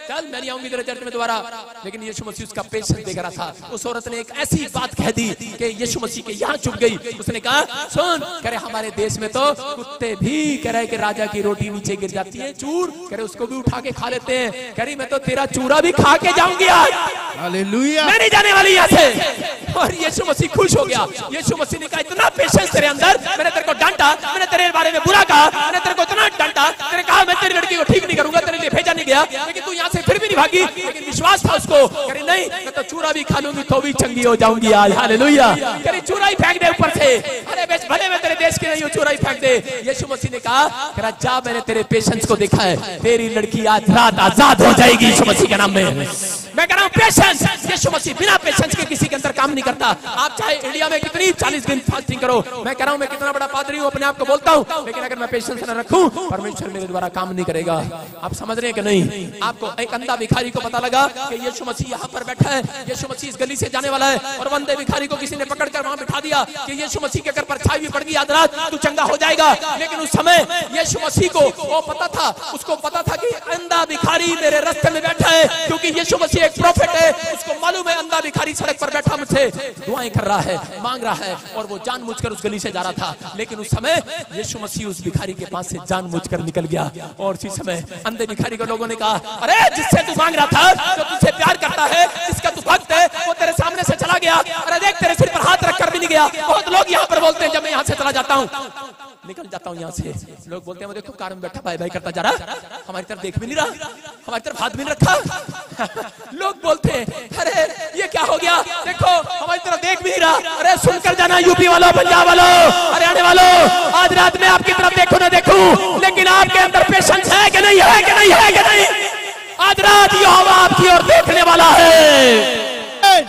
चल मैं नहीं आऊंगी तेरे चर्च में दोबारा। लेकिन यीशु मसीह उसका पेशेंस देख रहा था। उस औरत ने एक ऐसी बात कह दी कि यीशु मसीह के यहाँ चुप गई। उसने कहा सुन, कह रहे हमारे देश में तो कुत्ते भी कह रहे कि राजा की रोटी नीचे गिर जाती है, चूर कह रहे उसको भी उठा के खा लेते हैं। कह रही मैं तो तेरा चूरा भी खा के जाऊंगी आज, हालेलुया, मैं नहीं जाने वाली यहाँ से। और यीशु मसीह खुश हो गया। यीशु मसीह ने कहा इतना पेशेंस तेरे अंदर, मैंने तेरे को डांटा, मैंने तेरे बारे में बुरा कहा, मैंने तेरे को इतना डांटा, तेरे कहा मैं तेरी लड़की को ठीक नहीं करूंगा, तेरे लिए भेजा नहीं गया, लेकिन तू यहाँ से फिर भी नहीं भागी। लेकिन विश्वास था उसको, कह रही नहीं मैं तो चूरा भी खा लूंगी तो भी चंगी हो जाऊंगी आज, हालेलुया। कह रही चूरा ही फेंक दे ऊपर से, अरे भले मैं तेरे देश की नहीं हूँ, चूरा ही फेंक दे। यीशु मसीह ने कहा कह रहा जा मैंने तेरे पेशेंस को देखा है, तेरी लड़की आज रात आजाद हो जाएगी यीशु मसीह के नाम में। मैं कह रहा हूँ पेशेंस, यीशु मसीह बिना पेशेंस के किसी के अंदर काम नहीं करता। आप चाहे इंडिया में कितनी 40 दिन फास्टिंग करो, मैं कह रहा हूँ मैं कितना बड़ा पादरी हूँ, अपने आप को बोलता हूँ, लेकिन अगर मैं पेशेंस न रखूं परमेश्वर मेरे द्वारा काम नहीं करेगा। आप समझ रहे हैं कि नहीं? आपको एक अंधा भिखारी को पता लगा कि यीशु मसीह यहाँ पर बैठा है, यीशु मसीह इस गली से जाने वाला है, और अंधे भिखारी को किसी ने पकड़कर वहां बिठा दिया कि यीशु मसीह के घर परछाई भी पड़ गई, आज रात तू चंगा हो जाएगा। लेकिन उस समय यीशु मसीह को वो पता था, उसको पता था कि अंधा भिखारी मेरे रास्ते में बैठा है, क्योंकि यीशु मसीह एक प्रोफेट है। उसको मालूम है अंधा भिखारी सड़क पर बैठा मुझसे दुआएं कर रहा है, मांग रहा है, और वो जानबूझकर उस गली से जा रहा था। लेकिन उस समय यीशु मसीह उस भिखारी के पास से जानबूझकर निकल गया, और उसी समय अंधे भिखारी को लोगों ने कहा अरे जिससे तू मांग रहा था, जो तुझसे प्यार करता है, जिसका तू भक्त है, वो तेरे सामने से चला गया। अरे देख तेरे सिर पर हाथ रखकर भी नहीं गया। बहुत लोग यहाँ पर बोलते हैं जब मैं यहाँ से चला जाता हूँ, निकल जाता हूँ यहाँ से। लोग बोलते हैं वो देखो कार में बैठा बाय बाय करता जा रहा, हमारी तरफ देख भी नहीं रहा, हमारी तरफ हाथ भी नहीं रखा। लोग बोलते हैं अरे ये क्या हो गया, देखो हमारी तरफ देख भी नहीं रहा। अरे सुनकर जाना यूपी वालों, पंजाब वालों, हरियाणा वालों, आज रात में आपकी तरफ देखूं ना देखूं, लेकिन आपके अंदर पेशेंस है कि नहीं, है कि नहीं, है कि नहीं? आज रात यहोवा आपकी ओर देखने वाला है,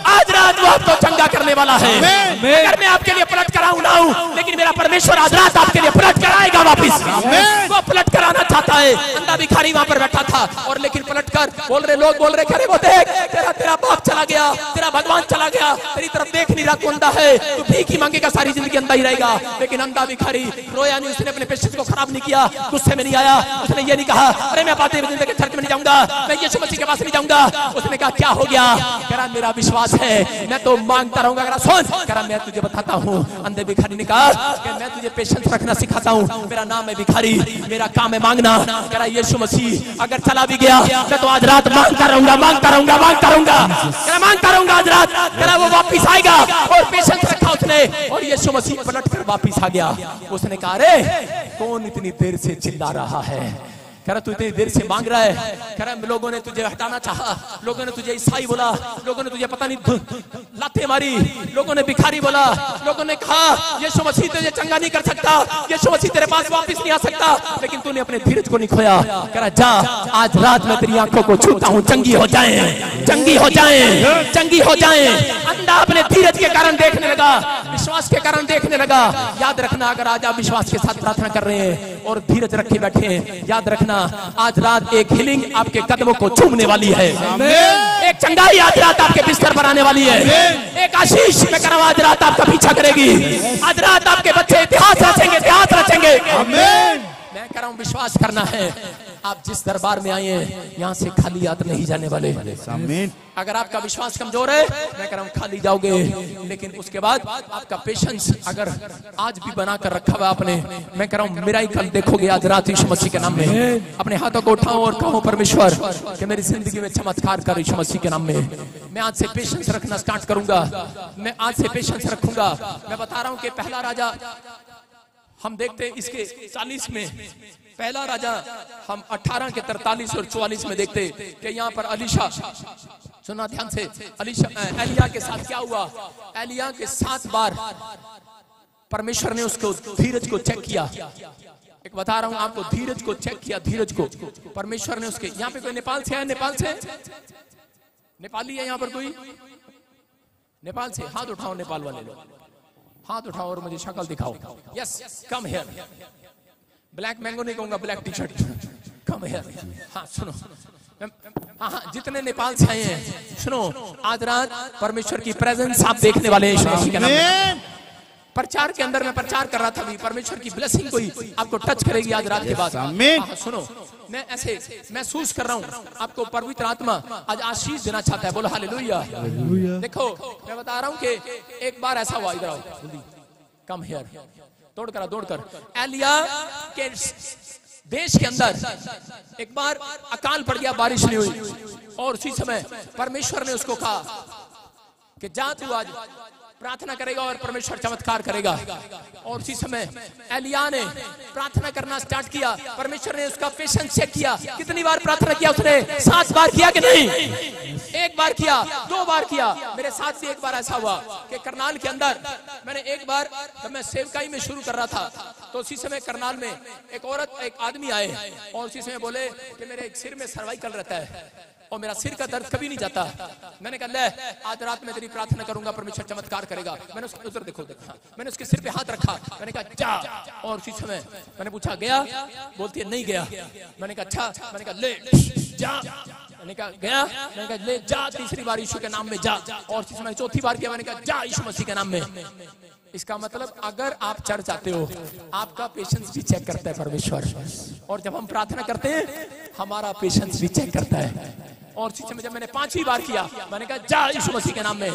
आज रात वो आपको चंगा करने वाला है। अगर मैं आपके लिए पलट कराऊं ना हूं, लेकिन मेरा परमेश्वर आज रात आपके लिए पलट कराएगा वापिस। वो पलट कराना चाहता है। अंधा भिखारी वहां पर बैठा था और लेकिन पलट कर बोल रहे, लोग बोल रहे, अरे वो देख तेरा बाप चला गया, तेरा भगवान चला गया, तेरी तरफ देख नहीं रहा, तू अंधा है, तू भीख ही मांगेगा, सारी जिंदगी अंधा ही रहेगा। लेकिन अंधा भिखारी रोया नहीं, उसने अपने पेशेंस को खराब नहीं किया, गुस्से में नहीं आया, उसने ये नहीं कहा अरे मैं बातें के चर्च में नहीं जाऊंगा, मैं यीशु मसीह के पास नहीं जाऊंगा। उसने कहा क्या हो गया, कह रहा मेरा विश्वास है, मैं तो मांगता रहूंगा। सुन, कह रहा मैं तुझे बताता हूँ। अंधे भिखारी ने कहा कि मैं तुझे पेशेंस रखना सिखाता हूँ, मेरा नाम है भिखारी, मेरा काम है मांगना। कह रहा यीशु मसीह अगर चला भी गया मैं तो आज रात मांगता रहूंगा, मांगता रहूंगा, मांगता रहूंगा, मांगता रहूंगा आज रात। कह रहा वो वापिस आएगा और पेशेंस रखा उसने और यीशु मसीह पलट कर वापिस आ गया। उसने कहा अरे कौन इतनी देर से चिल्ला रहा है, कह रहा तू इतनी देर से मांग रहा है, कह रहा लोगों ने तुझे हटाना चाहा, लोगों ने तुझे ईसाई बोला, लोगों ने तुझे पता नहीं लाते मारी, लोगों ने भिखारी बोला, लोगों ने कहा यीशु मसीह तुझे चंगा नहीं कर सकता, यीशु मसीह तेरे पास वापस नहीं आ सकता, लेकिन तूने अपने धीरज को नहीं खोया। कह रहा जा आज रात में तेरी आंखों को छूता हूँ, चंगी हो जाए, चंगी हो जाए, चंगी हो जाए। अंधा अपने धीरज के कारण देखने लगा, विश्वास के कारण देखने लगा। याद रखना अगर आज आप विश्वास के साथ प्रार्थना कर रहे हैं और धीरज रखे बैठे हैं, याद रखना आज रात एक हीलिंग आपके कदमों को चूमने वाली है, एक चंगाई आज रात आपके बिस्तर पर आने वाली है, एक आशीष मैं कह रहा हूं आज रात आपका पीछा करेगी, आज रात आपके बच्चे इतिहास रचेंगे, इतिहास रचेंगे। मैं कह रहा हूं विश्वास करना है, आप जिस दरबार में आए हैं यहाँ से खाली हाथ नहीं जाने वाले। अगर आपका विश्वास कमजोर है मैं कह रहा हूँ खाली जाओगे, लेकिन उसके बाद आपका पेशेंस अगर आज भी बना कर रखा हुआ आपने, मैं कह रहा हूँ मेरा ही कल देखोगे आज रात यीशु मसीह के नाम में। अपने हाथों को उठाओ और कहो परमेश्वर कि मेरी जिंदगी में चमत्कार कर यीशु मसीह के नाम में। मैं आज से पेशेंस रखना स्टार्ट करूंगा, मैं आज से पेशेंस रखूंगा। मैं बता रहा हूँ कि पहला राजा हम देखते हैं इसके 40 में, पहला राजा हम 18 के 43 और 44 में देखते कि यहाँ पर अलीशा, सुना ध्यान से, एलिया के साथ क्या हुआ। एलिया के 7 बार परमेश्वर ने उसको धीरज को चेक किया। एक बता रहा हूं आपको, धीरज को चेक किया, धीरज को परमेश्वर ने उसके। यहाँ पे कोई नेपाल से है, नेपाल से, नेपाली है यहाँ पर कोई, नेपाल से हाथ उठाओ, नेपाल वाले लोग हाथ उठाओ और मुझे शक्ल दिखाओ। Yes come here, black mango नहीं कहूंगा, black T shirt, come here. हाँ सुनो, हाँ जितने नेपाल से आए हैं सुनो, आज रात परमेश्वर की प्रेजेंस आप देखने वाले हैं। प्रचार के अंदर मैं प्रचार कर रहा था अभी, परमेश्वर की ब्लेसिंग कोई आपको टच करेगी आज रात के बाद। सुनो, मैं ऐसे महसूस कर रहा हूँ आपको पवित्र आत्मा आज आशीष देना चाहता है। बोलो हालेलुया। देखो मैं बता रहा हूँ कि एक बार ऐसा हुआ, इधर आओ, कम हियर, दौड़ कर एलिया के देश के अंदर एक बार अकाल पड़ गया, बारिश नहीं हुई, और उसी समय परमेश्वर ने उसको कहा कि जा तू आज प्रार्थना करेगा और परमेश्वर चमत्कार करेगा। और उसी समय एलिया ने प्रार्थना करना स्टार्ट किया, परमेश्वर ने उसका पेशेंस चेक किया। कितनी बार प्रार्थना किया उसने? 7 बार किया कि नहीं? 1 बार किया, 2 बार किया। मेरे साथ भी एक बार ऐसा हुआ कि करनाल के अंदर मैंने एक बार, जब मैं सेवकाई में शुरू कर रहा था तो उसी समय करनाल में एक औरत, एक आदमी आए और उसी समय बोले कि मेरे सिर में सर्वाइकल रहता है और मेरा सिर का दर्द कभी नहीं जाता। मैंने कहा ले आज रात में तेरी प्रार्थना करूंगा, परमेश्वर चमत्कार करेगा। मैंने उसको उधर देखो, मैंने उसके सिर पे हाथ रखा, मैंने कहा जा, और उसी समय मैंने पूछा गया? बोलती है नहीं गया। मैंने कहा अच्छा, मैंने कहा ले जा, मैंने कहा गया, मैंने कहा ले जा, तीसरी बार यीशु के नाम में जा, और उसी समय चौथी बार किया, मैंने कहा जा यीशु मसीह के नाम में। इसका मतलब अगर आप चर्च आते हो, आपका पेशेंस भी चेक करता है परमेश्वर, और जब हम प्रार्थना करते हैं हमारा पेशेंस भी चेक करता है। और उसी समय जब मैंने 5वीं बार किया, मैंने कहा जा यीशु मसीह के नाम में।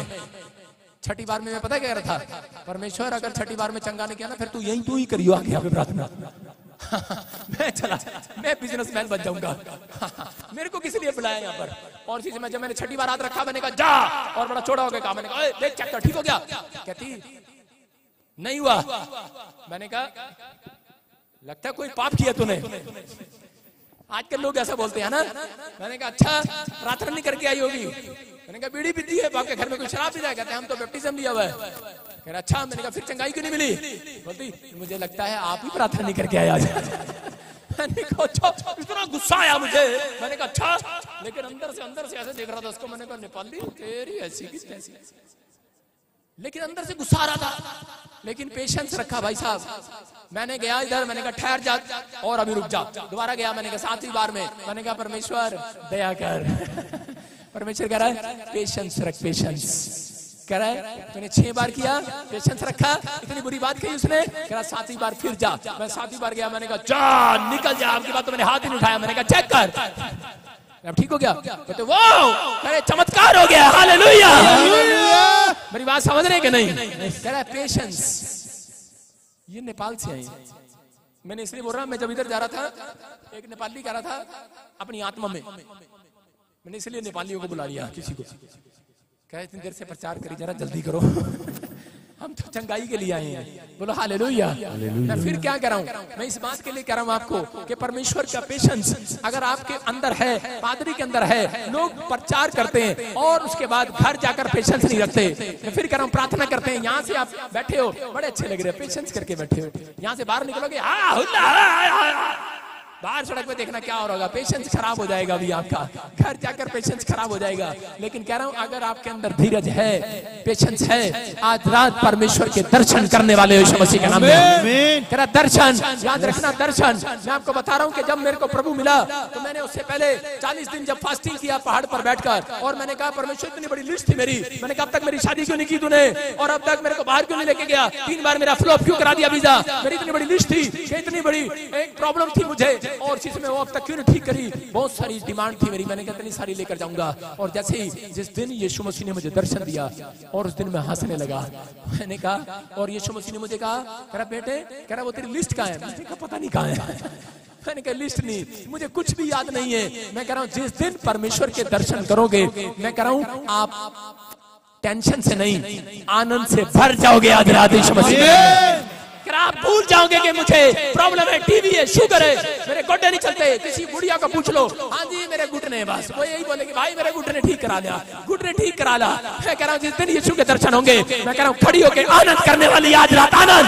6ठी बार में मैं पता क्या कर रहा था, परमेश्वर अगर 6ठी बार में चंगा नहीं किया ना, फिर तू तू ही करियो आगे यहाँ पे प्रार्थना। मैं चला, मैं बिजनेसमैन बन जाऊंगा। मेरे को किस लिए बुलाया यहाँ पर? और इसी समय जब मैंने 6ठी बार हाथ रखा, मैंने कहा जा, और बड़ा चौड़ा हो गया, मैंने कहा देख चेक कर, ठीक हो गया? कहती नहीं हुआ। मैंने कहा लगता है कोई पाप किया तूने। आजकल लोग ऐसा बोलते हैं ना। मैंने कहा अच्छा प्रार्थना नहीं करके आई होगी। मैंने कहा बीड़ी पीती है, बाप के घर में कोई शराब पीता है, कहते हैं हम तो बैप्टिज्म लिया हुआ है। कह रहा अच्छा। मैंने कहा फिर चंगाई क्यों नहीं मिली? बोलती मुझे लगता है आप ही प्रार्थना नहीं करके आए आज। मैंने कहा अच्छा, इतना गुस्सा आया मुझे। मैंने कहा अच्छा, लेकिन अंदर से ऐसे देख रहा था उसको। मैंने कहा नेपाली तेरी ऐसी की तैसी, लेकिन अंदर से गुस्सा आ रहा था, लेकिन पेशेंस रखा भाई साहब। मैंने गया इधर, मैंने कहा ठहर जा और अभी रुक जा। दोबारा गया, मैंने कहा 7वीं बार में मैंने कहा परमेश्वर दया कर। परमेश्वर कह रहा है पेशेंस रख, पेशेंस। कह रहा है तूने 6 बार किया, पेशेंस रखा, इतनी बुरी बात कही उसने। कह रहा 7वीं बार फिर जा। मैं 7वीं बार गया, मैंने कहा जा निकल जा। आपकी बात तो मैंने हाथ ही नहीं उठाया। मैंने कहा चेक कर, अब ठीक हो गया? कहते वाह, अरे चमत्कार हो गया, हालेलुया। मेरी बात समझ रहे कि नहीं? कह रहा है पेशेंस। ये नेपाल से आई। मैंने इसलिए बोल रहा, मैं जब इधर जा रहा था एक नेपाली कह रहा था अपनी आत्मा में, मैंने इसलिए नेपालियों को बुला लिया किसी को। कहे इतनी देर से प्रचार करी, जरा जल्दी करो। हम तो चंगाई के लिए आए हैं। बोलो हालेलुया। मैं फिर क्या कह रहा हूँ? मैं इस बात के लिए कह रहा हूँ आपको कि परमेश्वर का पेशेंस अगर आपके अंदर है, पादरी के अंदर है, लोग प्रचार करते हैं और उसके बाद घर जाकर पेशेंस नहीं रखते। मैं फिर कह रहा हूँ प्रार्थना करते हैं, यहाँ से आप बैठे हो बड़े अच्छे लग रहे हैं, पेशेंस करके बैठे हो। यहाँ से बाहर निकलोगे बाहर सड़क पे देखना क्या हो रहा होगा, पेशेंस खराब हो जाएगा अभी आपका, घर जाकर पेशेंस खराब हो जाएगा। लेकिन कह रहा हूं अगर आपके अंदर धीरज है, पेशेंस है, आज रात परमेश्वर के दर्शन करने वाले यीशु मसीह के नाम में। कह रहा दर्शन, याद रखना दर्शन। मैं आपको बता रहा हूं कि जब मेरे को प्रभु मिला तो मैंने उससे पहले 40 दिन जब फास्टिंग किया पहाड़ पर बैठकर, और मैंने कहा परमेश्वर इतनी बड़ी लिस्ट थी मेरी। मैंने कहा अब तक मेरी शादी क्यों नहीं की तूने, और अब तक मेरे को बाहर क्यों नहीं लेके गया, 3 बार मेरा फ्लॉप क्यों करा दिया वीजा। मेरी इतनी बड़ी लिस्ट थी, इतनी बड़ी एक प्रॉब्लम थी मुझे, और चीज में वो अब तक क्यों नहीं ठीक करी। बहुत सारी डिमांड थी मेरी, मैंने कहा इतनी सारी लेकर जाऊंगा। और जैसे ही जिस दिन यीशु मसीह ने मुझे दर्शन दिया और उस दिन मैं हंसने लगा। मैंने कहा, और यीशु मसीह ने मुझे कहा, कह रहा बेटे, कह रहा वो तेरी लिस्ट कहाँ है? मैंने कहा पता नहीं कहाँ है। मैंने कहा लिस्ट नहीं, मुझे कुछ भी याद नहीं है। मैं कह रहा हूँ जिस दिन परमेश्वर के दर्शन करोगे, मैं कह रहा हूँ आप टेंशन से नहीं आनंद से भर जाओगे। आज रात यीशु मसीह आप भूल जाओगे कि मुझे प्रॉब्लम है, टीवी है, शुगर है, मेरे घुटने नहीं चलते। किसी बुढ़िया को पूछ लो, हाँ जी मेरे घुटने, बस वो यही बोलेगी भाई मेरे घुटने ठीक करा लिया, घुटने ठीक करा ला। मैं कह रहा हूँ जिस दिन यीशु के दर्शन होंगे, मैं कह रहा हूँ खड़ी होकर आनंद करने वाली आज रात, आनंद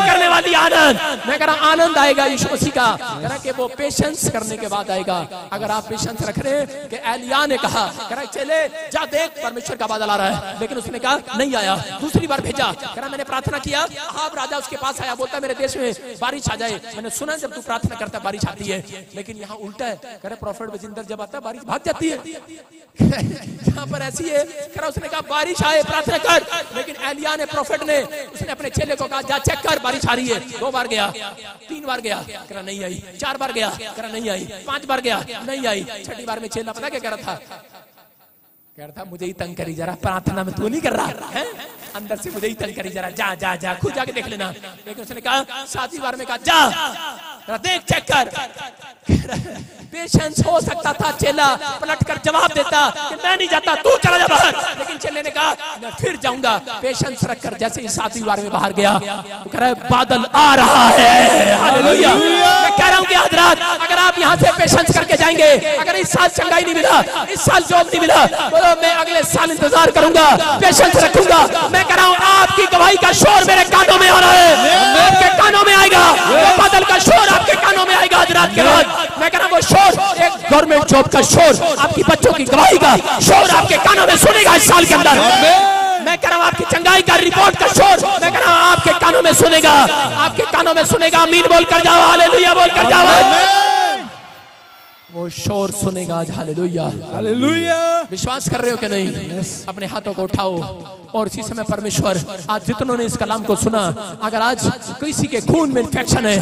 करने वाली आनंद। मैं कह रहा हूँ आनंद आएगा यीशु मसीह का। कह रहा कि वो पेशेंस करने के बाद आएगा। अगर आप पेशेंस रख रहे हैं कि एलिया ने कहा, कह रहा चले जा देख परमेश्वर का बादल आ रहा है, लेकिन उसने कहा नहीं आया। दूसरी बार भेजा, कह रहा मैंने प्रार्थना किया, अहाब राजा उसके पास आया, बोलता मेरे देश में बारिश आ जाए। मैंने सुना जब तू प्रार्थना करता बारिश आती है, लेकिन यहाँ उल्टा है। कह रहे प्रॉफिट बजिंदर जब आता है बारिश भाग जाती है। यहाँ पर ऐसी है। कह रहा उसने कहा बारिश आए प्रार्थना कर, लेकिन एलिया ने प्रॉफिट ने उसने अपने चेले को कहा जा चेक कर बारिश आ रही है। 2 बार गया, 3 बार गया, कह रहा नहीं आई। 4 बार गया, कह रहा नहीं आई। 5 बार गया, नहीं आई। 6ठी बार में चेला पता क्या कह रहा था? कह रहा था मुझे ही तंग करी जरा, प्रार्थना में तू नहीं कर रहा है, अंदर से मुझे ही तंग करी जरा, जा जा जा खुद जाके देख लेना। लेकिन उसने कहा 7वीं बार में कहा जा देख चेक कर। पेशेंस हो सकता था चेला पलट कर जवाब देता कि मैं नहीं जाता, तू चला जा बाहर, लेकिन चेले ने कहा मैं फिर जाऊंगा। पेशेंस रखकर जैसे ही 7वीं बार में बाहर गया, वो कह रहा है बादल आ रहा है, हालेलुया। मैं कह रहा हूँ कि आज रात अगर आप यहाँ से पेशेंस करके जाएंगे, अगर इस साल चंगाई नहीं मिला, इस साल जॉब नहीं मिला, बोलो मैं अगले साल इंतजार करूंगा, पेशेंस रखूंगा। मैं कह रहा हूँ आपकी गवाही का शोर मेरे कानों में आ रहा है, आपके कानों में आएगा, वो बादल का शोर आपके कानों में आएगा आज रात के बाद। मैं कह रहा हूँ वो शोर, एक गवर्नमेंट जॉब का शोर, आपकी बच्चों की गवाही का शोर आपके कानों में सुनेगा इस साल के अंदर। मैं कह रहा हूँ आपकी चंगाई का रिपोर्ट का शोर, मैं कह रहा हूँ आपके कानों में सुनेगा, आपके कानों में सुनेगा। आमीन बोल कर जाओ, हालेलुया बोल कर जाओ, वो शोर सुनेगा आज। Hallelujah hallelujah. विश्वास कर रहे हो कि नहीं? अपने हाथों को उठाओ और इसी समय परमेश्वर आज जितनों ने इस कलाम को सुना, अगर आज किसी के खून में इन्फेक्शन है,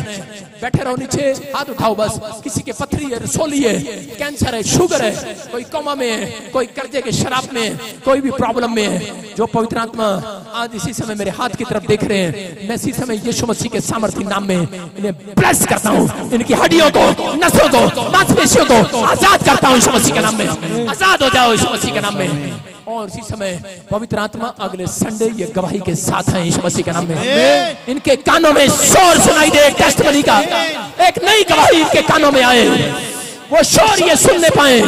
बैठे रहो नीचे, हाथ उठाओ बस। किसी के पथरी है, रसोली है, कैंसर है, शुगर है, कोई कोमा में है, कोई कर्जे के शराब में है, कोई भी प्रॉब्लम में है, जो पवित्र आत्मा आज इसी समय मेरे हाथ की तरफ देख रहे हैं, मैं इसी समय यीशु मसीह के सामर्थ्य नाम में इन्हें ब्लेस करता हूँ। इनकी हड्डियों को, नसों को, मांसपेशियों को आजाद करता हूँ यीशु मसीह के नाम में। आजाद हो जाओ यीशु मसीह के नाम में। और इसी समय पवित्र आत्मा अगले संडे ये गवाही के साथ हैं यीशु मसीह के नाम में। इनके कानों में शोर सुनाई दे टेस्टमनी का, एक नई गवाही इनके कानों में आए, वो शोर ये सुनने पाए।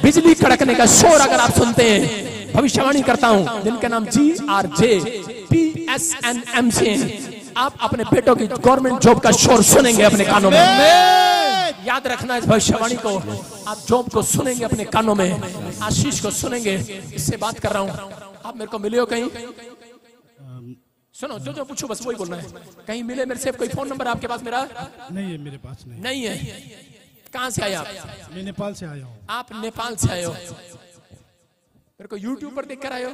बिजली कड़कने का शोर अगर आप सुनते हैं, भविष्यवाणी करता हूं जिनका नाम GRJPSNM से, आप अपने बेटों की गवर्नमेंट जॉब का शोर सुनेंगे अपने कानों में। याद रखना इस भविष्यवाणी को, आप जॉब को सुनेंगे अपने कानों में, आशीष को सुनेंगे। इससे बात कर रहा हूं, आप मेरे को मिले हो कहीं? सुनो, जो पूछो बस वही बोलना है। कहीं मिले मेरे से? कोई फोन नंबर आपके पास मेरा? नहीं है मेरे पास, नहीं है। कहाँ से आए आप? मैं नेपाल से आया हूँ। आप नेपाल से आए हो? मेरे को YouTube पर देख कर आए हो?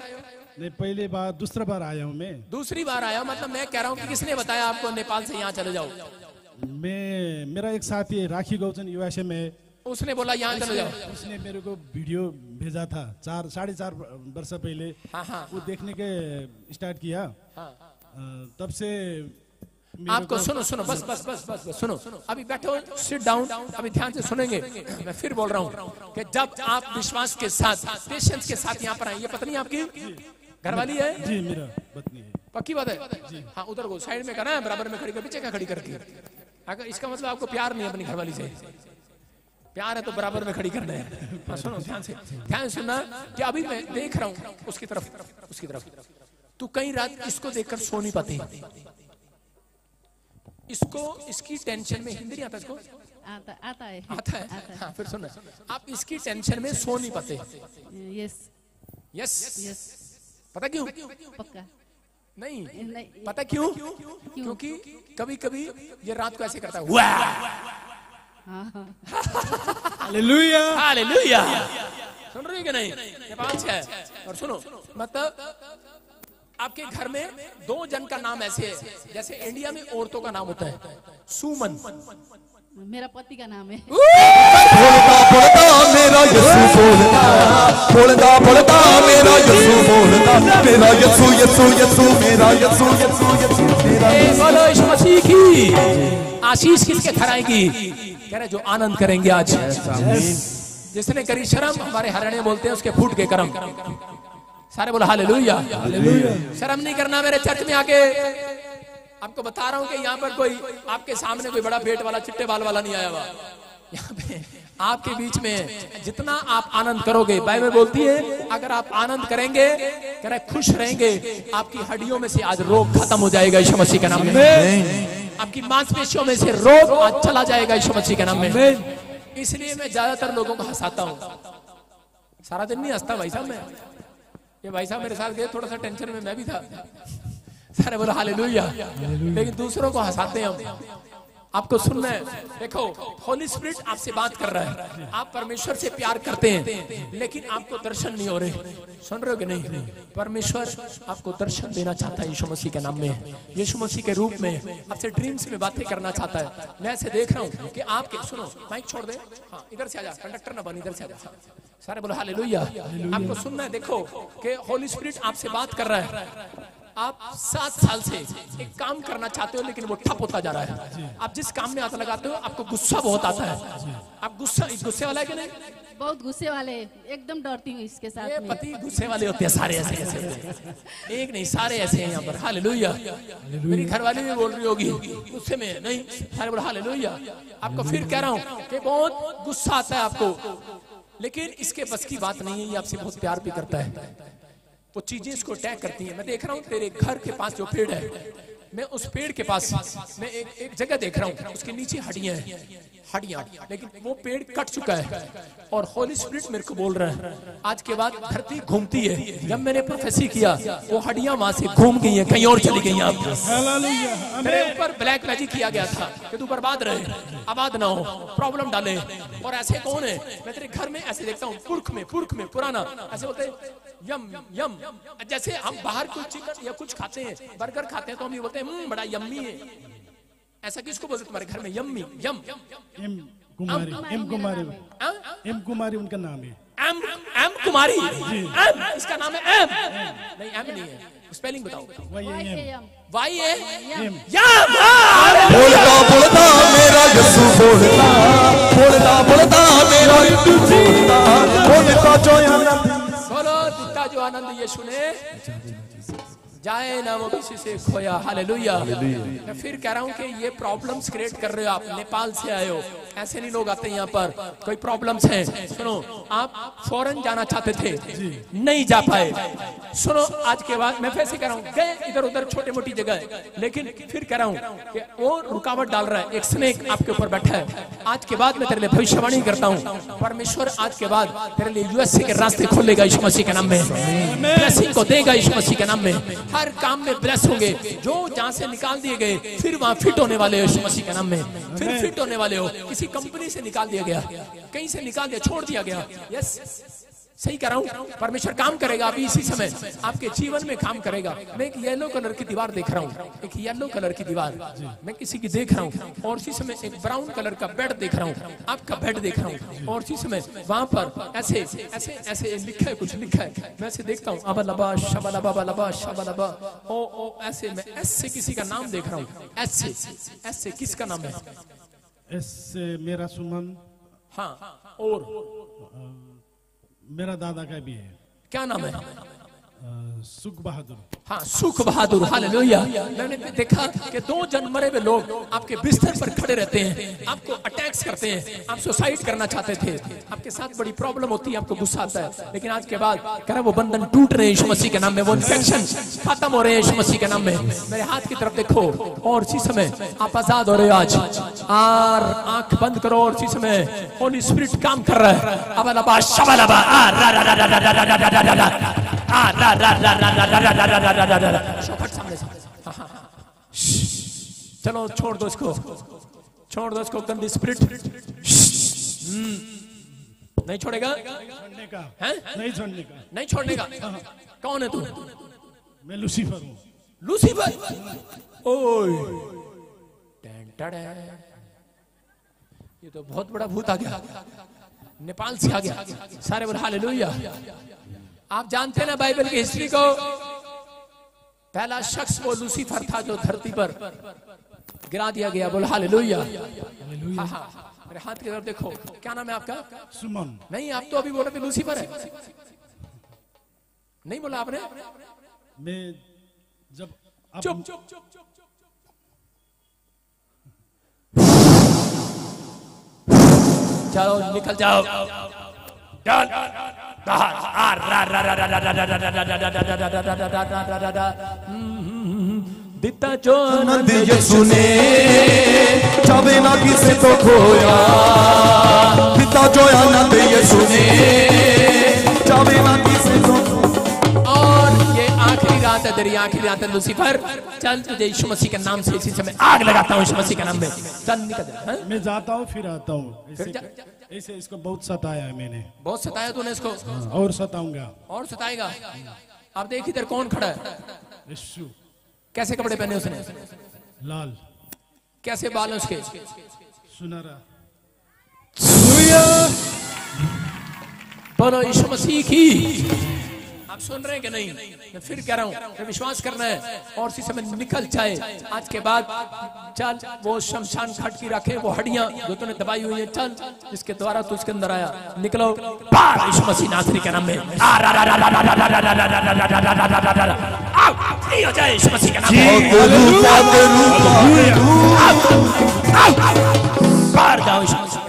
नहीं, पहले बार, दूसरा बार आया हूँ मैं। दूसरी बार आया? मतलब मैं कह रहा हूँ कि किसने बताया आपको नेपाल से यहाँ चले जाओ? मेरा एक साथी है राखी गौचन USA में, उसने बोला यहाँ चले जाओ। उसने मेरे को वीडियो भेजा था 4-4.5 वर्ष पहले। हाँ। वो देखने के स्टार्ट किया। तब से आपको सुनो बस सुनो, अभी बैठो, सिट डाउन, अभी ध्यान से सुनेंगे। मैं फिर बोल रहा हूँ कि जब आप विश्वास के साथ, पेशेंस के साथ यहाँ पर आए। ये पत्नी आपकी घरवाली है? जी, मेरा पत्नी है। पक्की बात है? हाँ, उधर को साइड में करना है, बराबर में खड़ी कर, पीछे क्या खड़ी करके? अगर इसका मतलब आपको प्यार नहीं है अपनी घरवाली से। प्यार है तो बराबर में खड़ी करना है। हाँ, सुनो ध्यान से सुनना कि अभी मैं देख रहा हूँ उसकी तरफ। तू कई रात इसको देखकर सो नहीं पाती, इसको, इसकी टेंशन में, हिंदी नहीं आता इसको? आता है। हाँ, फिर सुनना, आप इसकी टेंशन में सो नहीं पाते। यस। पता क्यों? पक्का नहीं, पता क्यों? क्योंकि कभी कभी ये रात को ऐसे करता है, हालेलुया हालेलुया। सुन रहे हो कि नहीं? नेपाल से है। और सुनो, मतलब आपके घर में 2 जन का नाम ऐसे है जैसे इंडिया में औरतों का नाम होता है। सुमन मेरा पति का नाम है। बोलता मेरा यीशु बोलता, बोलता मेरा यीशु बोलता, मेरा यीशु यीशु यीशु मेरा यीशु यीशु यीशु मेरा। बोलो यीशु मसीह की आशीष किसके घर आएगी? कह रहे जो आनंद करेंगे आज। जिसने करी शर्म, हमारे हरियाणा बोलते हैं उसके फूट के कर्म। सारे बोलो हालेलुया। शर्म नहीं करना मेरे चर्च में आके। आपको बता रहा हूं कि यहाँ पर कोई आपके सामने कोई बड़ा पेट वाला, चिट्टे बाल वाला नहीं आया हुआ। यहाँ पे आपके बीच में जितना आप आनंद करोगे, बाइबल बोलती है अगर आप आनंद करेंगे, कह रहे खुश रहेंगे, आपकी हड्डियों में से आज रोग खत्म हो जाएगा यीशु मसीह के नाम में। आपकी मांसपेशियों में से रोग आज चला जाएगा यीशु मसीह के नाम में। इसलिए मैं ज्यादातर लोगों को हंसाता हूँ। सारा दिन नहीं हंसता भाई साहब मैं। ये भाई साहब मेरे साथ गए, थोड़ा सा टेंशन में मैं भी था। सारे बोलो हालेलुया। लेकिन दूसरों को हंसाते हैं हम। आपको सुनना है, देखो होली स्पिरिट आपसे बात कर रहा है, आप परमेश्वर से प्यार करते हैं, लेकिन आपको दर्शन नहीं हो रहे। सुन रहे हो कि नहीं? परमेश्वर आपको दर्शन देना चाहता है यीशु मसीह के नाम में। यीशु मसीह के रूप में आपसे ड्रीम्स में बातें करना चाहता है। मैं ऐसे देख रहा हूँ कि आपके, सुनो माइक छोड़ दे, हाँ इधर से आजा, कंडक्टर ना बन, इधर से आजा। सारे बोलो हालेलुया। आपको सुनना है, देखो कि होली स्पिरिट आपसे बात कर रहा है। आप 7 साल से एक काम करना चाहते हो लेकिन वो ठप होता जा रहा है। आप जिस काम में हाथ लगाते हो आपको गुस्सा बहुत आता है। आप गुस्से वाला है कि नहीं? बहुत गुस्से वाले, एकदम डरती हूँ इसके साथ। ये पति गुस्से वाले होते हैं, सारे ऐसे ऐसे, एक नहीं सारे ऐसे हैं यहाँ पर। हालेलुया। मेरी घरवाली भी बोल रही होगी गुस्से में नहीं, सारे बोल हालेलुया। आपको फिर कह रहा हूँ कि बहुत गुस्सा आता है आपको, लेकिन इसके बस की बात नहीं है। ये आपसे बहुत प्यार भी करता है, वो चीजें इसको अटैक करती हैं। मैं देख रहा हूँ तेरे घर के पास जो पेड़ है, मैं उस पेड़ के पास मैं एक जगह देख रहा हूँ, उसके नीचे हड्डियां हैं, हड्डियां, लेकिन वो पेड़ कट चुका है। और होली स्पिरिट मेरे को बोल रहा है आज के बाद धरती घूमती है। जब मैंने प्रोफेसी किया वो हड्डियां वहां से घूम गई हैं, कहीं और चली गई हैं। मेरे ऊपर ब्लैक मैजिक किया गया था कि तू बर्बाद रहे, आबाद ना हो, प्रॉब्लम डाले। और ऐसे कौन है? मैं तेरे घर में ऐसे देखता हूँ, पुरख में पुराना ऐसे बोलते हैं यम यम। जैसे हम बाहर कुछ चिकन या कुछ खाते हैं, बर्गर खाते हैं, तो हम ये बोलते हैं बड़ा यम्मी है। ऐसा किसको बोलते तुम्हारे घर में? यम्मी, यम। एम कुमारी उनका नाम है। एम कुमारी, एम इसका नाम है। एम नहीं, एम नहीं है, स्पेलिंग बताओ। Y A M. बोलता मेरा यीशु बोलता, बोलता मेरा यीशु बोलता, बोलता जो यीशु ने जाए ना वो किसी से खोया। हालेलुया। मैं फिर कह रहा हूँ कि ये प्रॉब्लम्स क्रिएट कर रहे हो आप, नेपाल से आए हो, ऐसे नहीं लोग आते यहाँ पर, कोई प्रॉब्लम्स हैं। सुनो, आप फॉरेन जाना चाहते थे, नहीं जा पाए। सुनो, आज के बाद मैं फिर से कह रहा हूँ, गए इधर उधर छोटी मोटी जगह, लेकिन फिर कह रहा हूँ कि वो रुकावट डाल रहा है, एक स्नेक आपके ऊपर बैठा है। आज के बाद मैं तेरे लिए भविष्यवाणी करता हूँ, परमेश्वर आज के बाद तेरे लिए यूएसए के रास्ते खोलेगा यीशु मसीह के नाम में, ब्लेसिंग को देगा यीशु मसीह के नाम में। हर काम में ब्लेस होंगे, जो जहां से निकाल दिए गए फिर वहां फिट होने वाले हो यीशु मसीह के नाम में, फिर फिट होने वाले हो। किसी कंपनी से निकाल दिया गया, कहीं से निकाल दिया, छोड़ दिया गया, यस सही कह रहा हूं, परमेश्वर काम करेगा अभी इसी समय आपके जीवन में काम करेगा। मैं एक येलो कलर की दीवार देख रहा हूं, एक येलो कलर की दीवार मैं किसी की देख रहा हूं, और इसी समय एक ब्राउन कलर का बेड देख रहा हूं, आपका बेड देख रहा हूं, और इसी समय वहां पर ऐसे ऐसे ऐसे लिखा है, कुछ लिखा है, मैं ऐसे देखता हूं, अबलबा शबलबा बलबा शबलबा, ओ ऐसे मैं ऐसे किसी का नाम देख रहा हूं, ऐसे ऐसे किसका नाम है? ऐसे मेरा सुमन, हाँ, और मेरा दादा का भी है। क्या नाम है? सुख बहादुर। हाँ, सुख बहादुर। हालेलुया। मैंने देखा कि 2 जन मरे हुए लोग आपके बिस्तर पर खड़े रहते हैं, आपको अटैक्स करते हैं, आप सुसाइड करना चाहते थे, आपके साथ बड़ी प्रॉब्लम होती है, आपको गुस्सा आता है, लेकिन आज के बाद कह रहा वो बंधन टूट रहे हैं यीशु मसीह के नाम में, वो इन्फेक्शन खत्म हो रहे हैं यीशु मसीह के नाम में। मेरे हाथ की तरफ देखो, और इसी समय आप आजाद हो रहे हो आज। और आंख बंद करो, और इसी समय होली स्पिरिट काम कर रहा है। अबलबा शबलबा सामने से। चलो छोड़ दो इसको, छोड़ दो इसको, गंदी स्पिरिट। नहीं छोड़ेगा, छोड़ने का हैं? नहीं छोड़ने का, नहीं छोड़ने का। कौन है तू? मैं लूसीफर हूँ। लूसीफर? ओए ये तो बहुत बड़ा भूत आ गया, नेपाल से आ गया। सारे बोल हालेलुया। आप जानते हैं ना बाइबल की हिस्ट्री को, पहला शख्स वो लूसीफर था जो धरती पर गिरा दिया गया। बोल हालेलुया। हाँ हाँ, मेरे हाथ की तरफ देखो, क्या नाम है आपका? सुमन। नहीं, आप तो अभी बोल रहे लूसीफर है, नहीं बोला आपने? मैं जब चुप चुप चुप चुप चलो निकल जाओ, दिता जो आनंद यीशु ने चावे ना किसे तो खोया, दिता जो आनंद यीशु ने चावे ना किसे तो। और ये आखिरी रात है तेरी, आखिरी रात है लूसीफर। चल तुझे यीशु मसीह के नाम से इसी समय आग लगाता हूँ, यीशु मसीह के नाम में। चल निकल जा। मैं जाता हूँ फिर आता हूँ। फिर जा। ऐसे इसको बहुत सताया है मैंने। बहुत सताया तूने इसको? और सताऊंगा। और सताएगा। अब देख इधर कौन खड़ा है? यीशु। कैसे कपड़े पहने उसने? लाल। कैसे बाल उसके? सुनहरा। बोलो यीशु मसीह की। आप सुन रहे हैं कि नहीं? मैं फिर कह रहा हूँ, मैं विश्वास करना है, और इसी समय निकल जाए आज के बाद। चल वो शमशान घाट की रखे वो हड्डियां जो तूने दबाई हुई है, चल जिसके द्वारा तू उसके अंदर आया, निकलो बाहर यीशु मसीह नासरी के नाम में। फ्री हो जाए यीशु मसीह के नाम में। बाहर जाओ यीशु मसीह।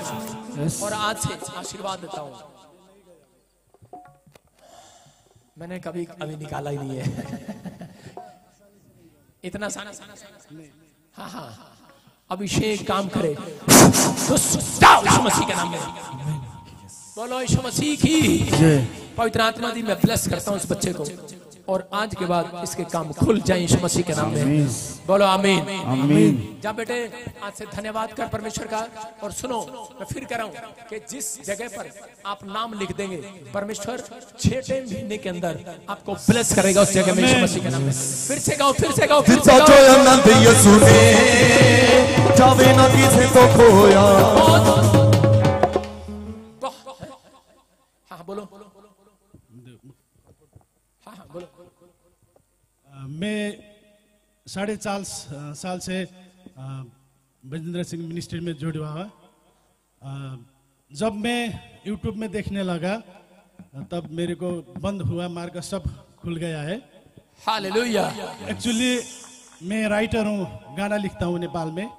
और आज से आशीर्वाद देता हूँ, मैंने कभी अभी निकाला ही नहीं है इतना सारा। हाँ हाँ, अभिषेक काम करे। जाओ यीशु मसीह के नाम में। बोलो यीशु मसीह की। पवित्र आत्मा दी मैं ब्लेस करता हूँ इस बच्चे को, और आज के बाद इसके काम खुल जाए यीशु मसीह के नाम में। बोलो आमीन आमीन। जा बेटे, आज से धन्यवाद कर परमेश्वर का। और सुनो, मैं फिर कह रहा हूँ कि जिस जगह पर आप नाम लिख देंगे, परमेश्वर 6 महीने के अंदर आपको ब्लेस करेगा उस जगह में यीशु मसीह के नाम में। फिर से गाओ, फिर से गाओ, फिर से गाओ। जो आनंद यीशु ने चावे ना किसे तो खोया। हाँ बोलो, हाँ हाँ बोलो। मैं 4.5 साल से बजेंद्र सिंह मिनिस्ट्री में जुड़ा हुआ। जब मैं यूट्यूब में देखने लगा तब मेरे को बंद हुआ मार्ग, सब खुल गया है। हालेलुया। एक्चुअली मैं राइटर हूँ, गाना लिखता हूँ नेपाल में,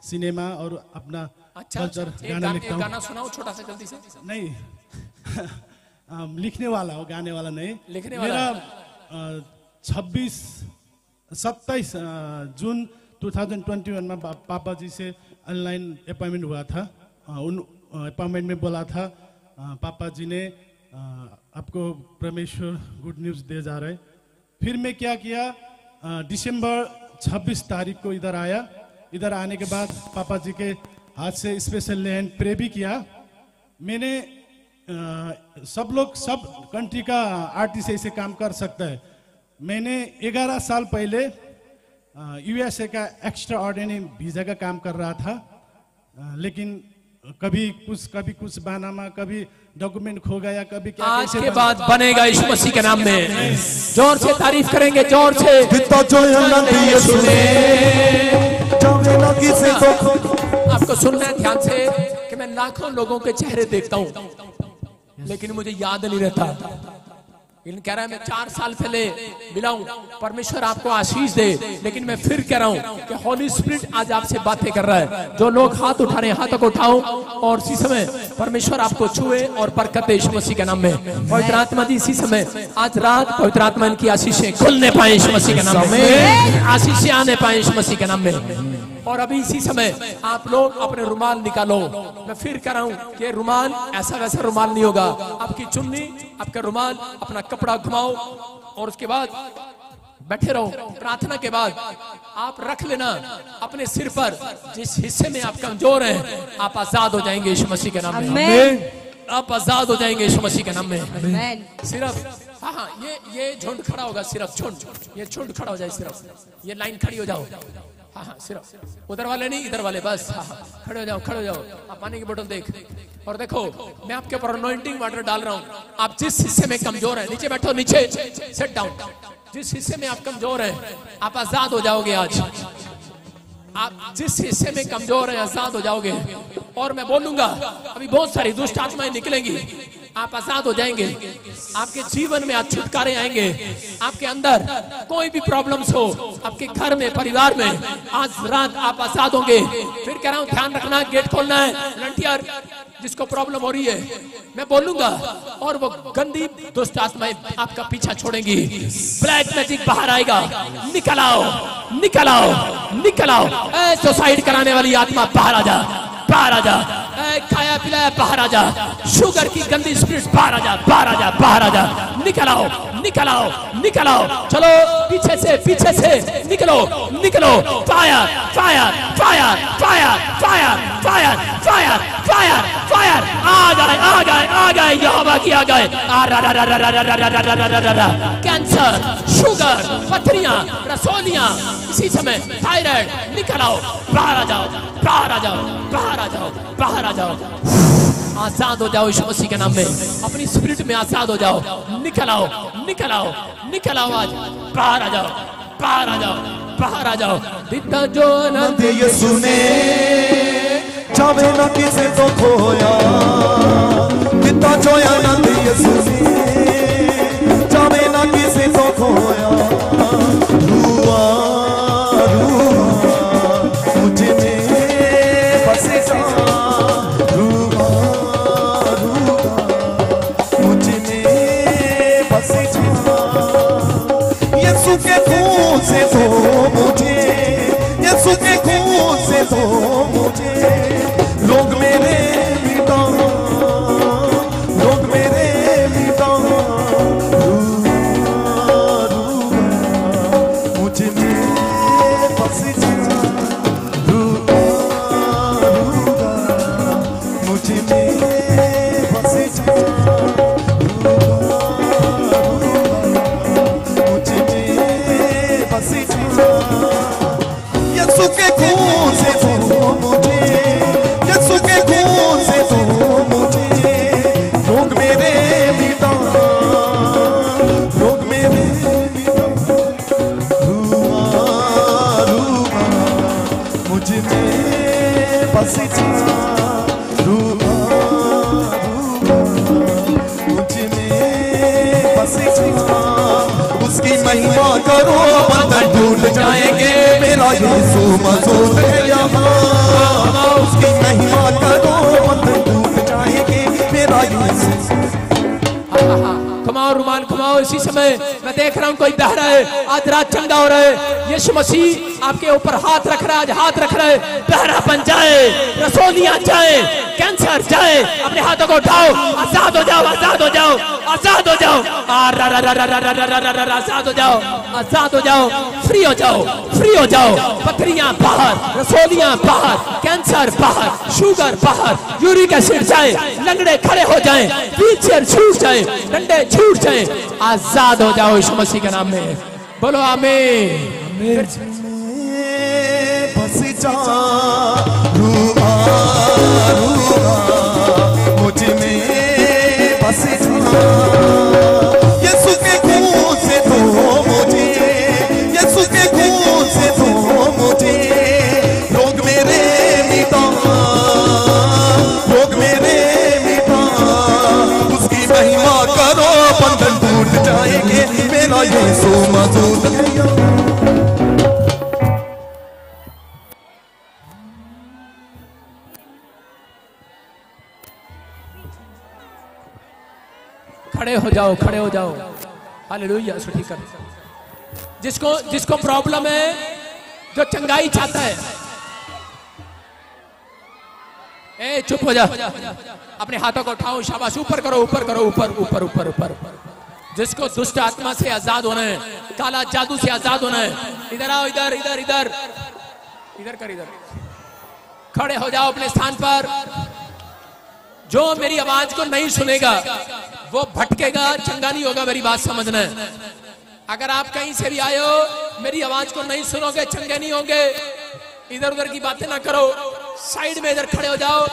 सिनेमा और अपना अच्छा, कल्चर एक गाना लिखता हूँ। गाना सुनाओ छोटा सा जल्दी से। नहीं लिखने वाला हो, गाने वाला नहीं। लिखने वाला। मेरा 27 जून 2021 में पापा जी से ऑनलाइन अपॉइंटमेंट हुआ था। उन अपॉइंटमेंट में बोला था पापा जी ने आपको परमेश्वर गुड न्यूज़ दे जा रहे। फिर मैं क्या किया, दिसंबर 26 तारीख को इधर आया। इधर आने के बाद पापा जी के हाथ से स्पेशल लैंड प्रे भी किया। मैंने सब कंट्री का आर्टिस्ट ऐसे काम कर सकता है। मैंने 11 साल पहले यूएसए का एक्स्ट्रा ऑर्डिनरी वीजा का काम कर रहा था, लेकिन कभी कुछ बानामा, कभी डॉक्यूमेंट खो गया, कभी क्या। आज के बाद बनेगा यीशु मसीह के नाम में। जोर से तारीफ करेंगे, जोर से। आपको सुनना है ध्यान से कि मैं लाखों लोगों के चेहरे देखता हूँ, लेकिन मुझे याद नहीं रहता। लेकिन कह रहा है मैं 4 साल पहले मिला हूं, परमेश्वर आपको आशीष दे। लेकिन मैं फिर कह रहा हूं कि होली स्पिरिट आज आपसे बातें कर रहा है। जो लोग हाथ उठा रहे हैं हाथों को उठाओ, और इसी समय परमेश्वर आपको छुए और बरकत दे यीशु मसीह के नाम में। पवित्र आत्मा जी इसी समय आज रात पवित्र आत्मा इनकी आशीषें खुलने पाए यीशु मसीह के नाम में, आशीषें आने पाए यीशु मसीह के नाम में। और अभी इसी समय आप लोग अपने रुमाल निकालो। मैं फिर कह रहा हूं कि रुमाल ऐसा वैसा रुमाल नहीं होगा। आपकी चुन्नी, आपका रुमाल, अपना कपड़ा घुमाओ और उसके बाद बैठे रहो। प्रार्थना के बाद आप रख लेना अपने सिर पर जिस हिस्से में आप कमजोर हैं, आप आजाद हो जाएंगे यीशु मसीह के नाम में। आप आजाद हो जाएंगे यीशु मसीह के नाम में। सिर्फ हाँ, ये झुंड खड़ा होगा, सिर्फ झुंड, ये झुंड खड़ा हो जाए, सिर्फ ये लाइन खड़ी हो जाओ। हाँ, सिर्फ उधर वाले नहीं, इधर वाले बस। हाँ, खड़े हो जाओ, खड़े हो जाओ। आप पानी की बोतल देख, और देखो मैं आपके ऊपर अनॉइंटिंग वाटर डाल रहा हूँ। आप जिस हिस्से में कमजोर है, नीचे बैठो, नीचे सेट डाउन। जिस हिस्से में आप कमजोर हैं, आप आजाद हो जाओगे आज। आप जिस हिस्से में कमजोर हैं, आजाद हो जाओगे। और मैं बोलूंगा अभी बहुत सारी दुष्ट आत्माएं निकलेंगी, आप आजाद हो जाएंगे। आपके जीवन में आज छुटकारे आएंगे। आपके अंदर कोई भी प्रॉब्लम्स हो, आपके घर में, परिवार में, आज रात आप आजाद होंगे। फिर कह रहा हूं ध्यान रखना, गेट खोलना है। वॉलंटियर जिसको प्रॉब्लम हो रही है, मैं बोलूंगा और वो गंदी दुष्ट आत्माएं आपका पीछा छोड़ेंगी। ब्लैक मैजिक बाहर आएगा। निकल आओ, निकल आओ, निकल आओ। सुसाइड कराने वाली आत्मा बाहर आ जा, बाहर आ जा। खाया पिलाया बाहर आ जा। शुगर की गंदी स्पिरिट बाहर आ जा, बाहर आ जा, बाहर आ जा। निकल आओ, निकल आओ, निकल आओ। चलो पीछे से निकलो, निकलो। Fire, fire, fire, fire, fire, fire, fire, fire, fire. आ गए यहोवा की आ गए। कैंसर, शुगर, पथरियां, रसोलियां, इसी समय थायराइड, निकल आओ, बाहर आ जाओ, बाहर आ जाओ, बाहर आ जाओ, बाहर आ जाओ। आजाद हो जाओ यीशु मसीह के नाम में। अपनी स्पिरिट में आजाद हो जाओ। निकल आओ, निकल आओ, निकल आओ। आज बाहर आ जाओ, बाहर आ जाओ, बाहर आ जाओ। दिता जो आनंद यीशु ने चाहे ना किसे तो खोया, दिता जो आनंद यीशु ने चाहे ना किसे तो खोया। रुआ मुझ में बस जा, रुआ मुझ में बस जा। यीशु के खून से धो मुझे, यीशु के खून से धो मुझे। लोग मेरे मिटा, लोग मेरे मिटा। मुझ में बस जा, मुझ में बस जा। मुझ में बस जा। यीशु के खून से धो मुझे, यीशु के खून से धो मुझे। लोग मेरे मिटा, लोग मेरे मिटा। रुआ मुझ में बस जा। रुआ मुझ में बस जा। महिमा करो बंधन टूट जाएंगे, मेरा यीशु मौजूद है यहाँ। उसकी महिमा करो बंधन टूट जाएंगे, मेरा यीशु। घुमाओ रुमाल घुमाओ। इसी समय मैं देख रहा हूँ कोई बह रहा है, आज रात चंगा हो रहा है। यीशु मसीह आपके ऊपर हाथ रख रहा है, आज हाथ रख रहा है। बहरा बन जाए, रसोलियां जाए, कैंसर जाए, अपने हाथों को उठाओ, आजाद हो जाओ, आजाद हो जाओ, आजाद हो जाओ, आजाद हो जाओ, आजाद हो जाओ, फ्री हो जाओ, फ्री हो जाओ। पथरियां बाहर, रसोलियां बाहर, कैंसर बाहर, शुगर बाहर, यूरिक एसिड जाए, लंगड़े खड़े हो जाए, व्हीलचेयर छूट जाए, डंडे छूट जाए, आजाद हो जाओ यीशु मसीह के नाम में। बोलो आमीन। बस जा रूबा रूबा मुझ में बस जा, यीशु के खून से धो मुझे, यीशु के खून से धो मुझे। रोग मेरे मिटा, रोग मेरे मिटा, उसकी महिमा करो बंधन टूट जाएंगे, मेरा यीशु मौजूद है। खड़े हो जाओ, खड़े हो जाओ। हालेलुया। ठीक कर। जिसको प्रॉब्लम है, जो चंगाई चाहता है, ए चुप हो जा, अपने हाथों को उठाओ, शाबाश, ऊपर करो, ऊपर करो, ऊपर ऊपर ऊपर ऊपर। जिसको दुष्ट आत्मा से आजाद होना है, काला जादू से आजाद होना है, इधर आओ, इधर इधर इधर इधर कर, इधर खड़े हो जाओ अपने स्थान पर। जो मेरी आवाज को नहीं सुनेगा वो भटकेगा, चंगा नहीं होगा। मेरी बात समझना है। अगर आप कहीं से भी आए हो, मेरी आवाज को नहीं सुनोगे, चंगे नहीं होंगे। इधर उधर की बातें ना करो, साइड में इधर खड़े हो जाओ।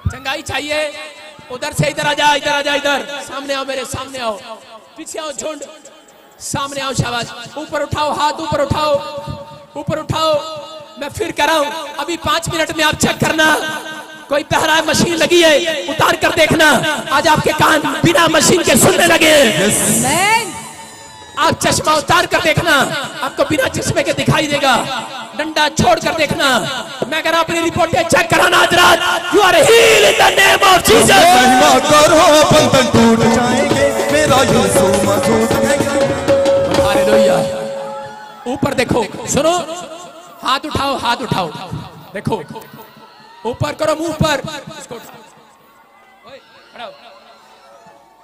चंगाई चाहिए, उधर से इधर आ जा, इधर आ जा, इधर सामने आओ, मेरे सामने आओ, पीछे आओ, झुंड सामने आओ, शाबाश। ऊपर उठाओ हाथ, ऊपर उठाओ, ऊपर उठाओ। मैं फिर कह रहा हूं, अभी 5 मिनट में आप चेक करना। कोई बहरा मशीन लगी है, उतार कर देखना, आज आपके कान बिना मशीन के सुनने लगे। आप चश्मा उतार कर देखना, आपको बिना चश्मे के दिखाई देगा। डंडा छोड़ कर देखना। मैं कह रहा अपनी रिपोर्टें चेक कराना आज रात। You are healed in the name of Jesus. महिमा करो बंधन टूट जाएंगे, मेरा यीशु मौजूद है। हालेलुया। ऊपर देखो, सुनो, हाथ उठाओ, हाथ उठाओ, देखो ऊपर करो, मुंह पर, इसको उठाओ,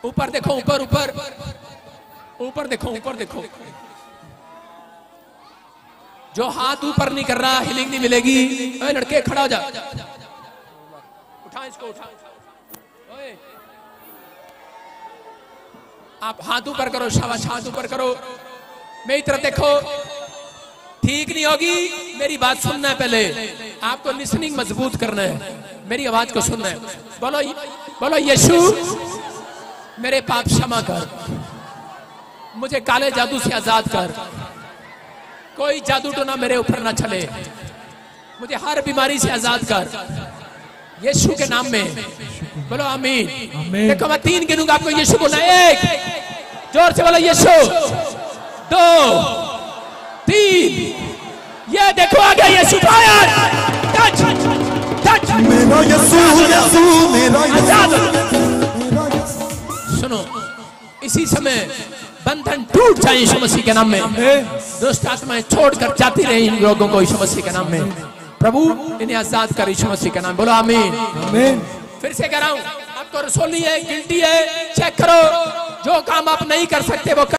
ऊपर देखो, ऊपर ऊपर ऊपर देखो, ऊपर देखो। जो हाथ ऊपर नहीं कर रहा, हीलिंग नहीं मिलेगी। ओए लड़के खड़ा हो जा, उठा इसको, उठा। ओए आप हाथ ऊपर करो, शाबाश, हाथ ऊपर करो। मेरी तरफ देखो। ठीक नहीं होगी, मेरी बात सुनना है। पहले आपको लिसनिंग मजबूत करना है, मेरी आवाज को सुनना है। बोलो, बोलो यीशु मेरे पाप क्षमा कर, मुझे काले जादू से आजाद कर। कोई जादू टोना मेरे ऊपर ना चले, मुझे हर बीमारी से आजाद कर यीशु के नाम में। बोलो आमीन। देखो मैं 3 गिनूंगा, आपको यीशु बोलना है। 1, जोर से बोलो यीशु। 2, 3, ये देखो आ गया यीशु। फायर, टच टच, मेरा यीशु, यीशु मेरा यीशु। सुनो, इसी समय बंधन टूट जाए यीशु मसीह के नाम में। दुष्ट आत्माएं छोड़कर जाती रही इन लोगों को यीशु मसीह के नाम में। प्रभु इन्हें आजाद कर यीशु मसीह के नाम। बोलो आमीन। फिर से कह रहा हूं, आपको रसोली है, गिल्टी है, चेक करो। जो काम आप नहीं कर सकते वो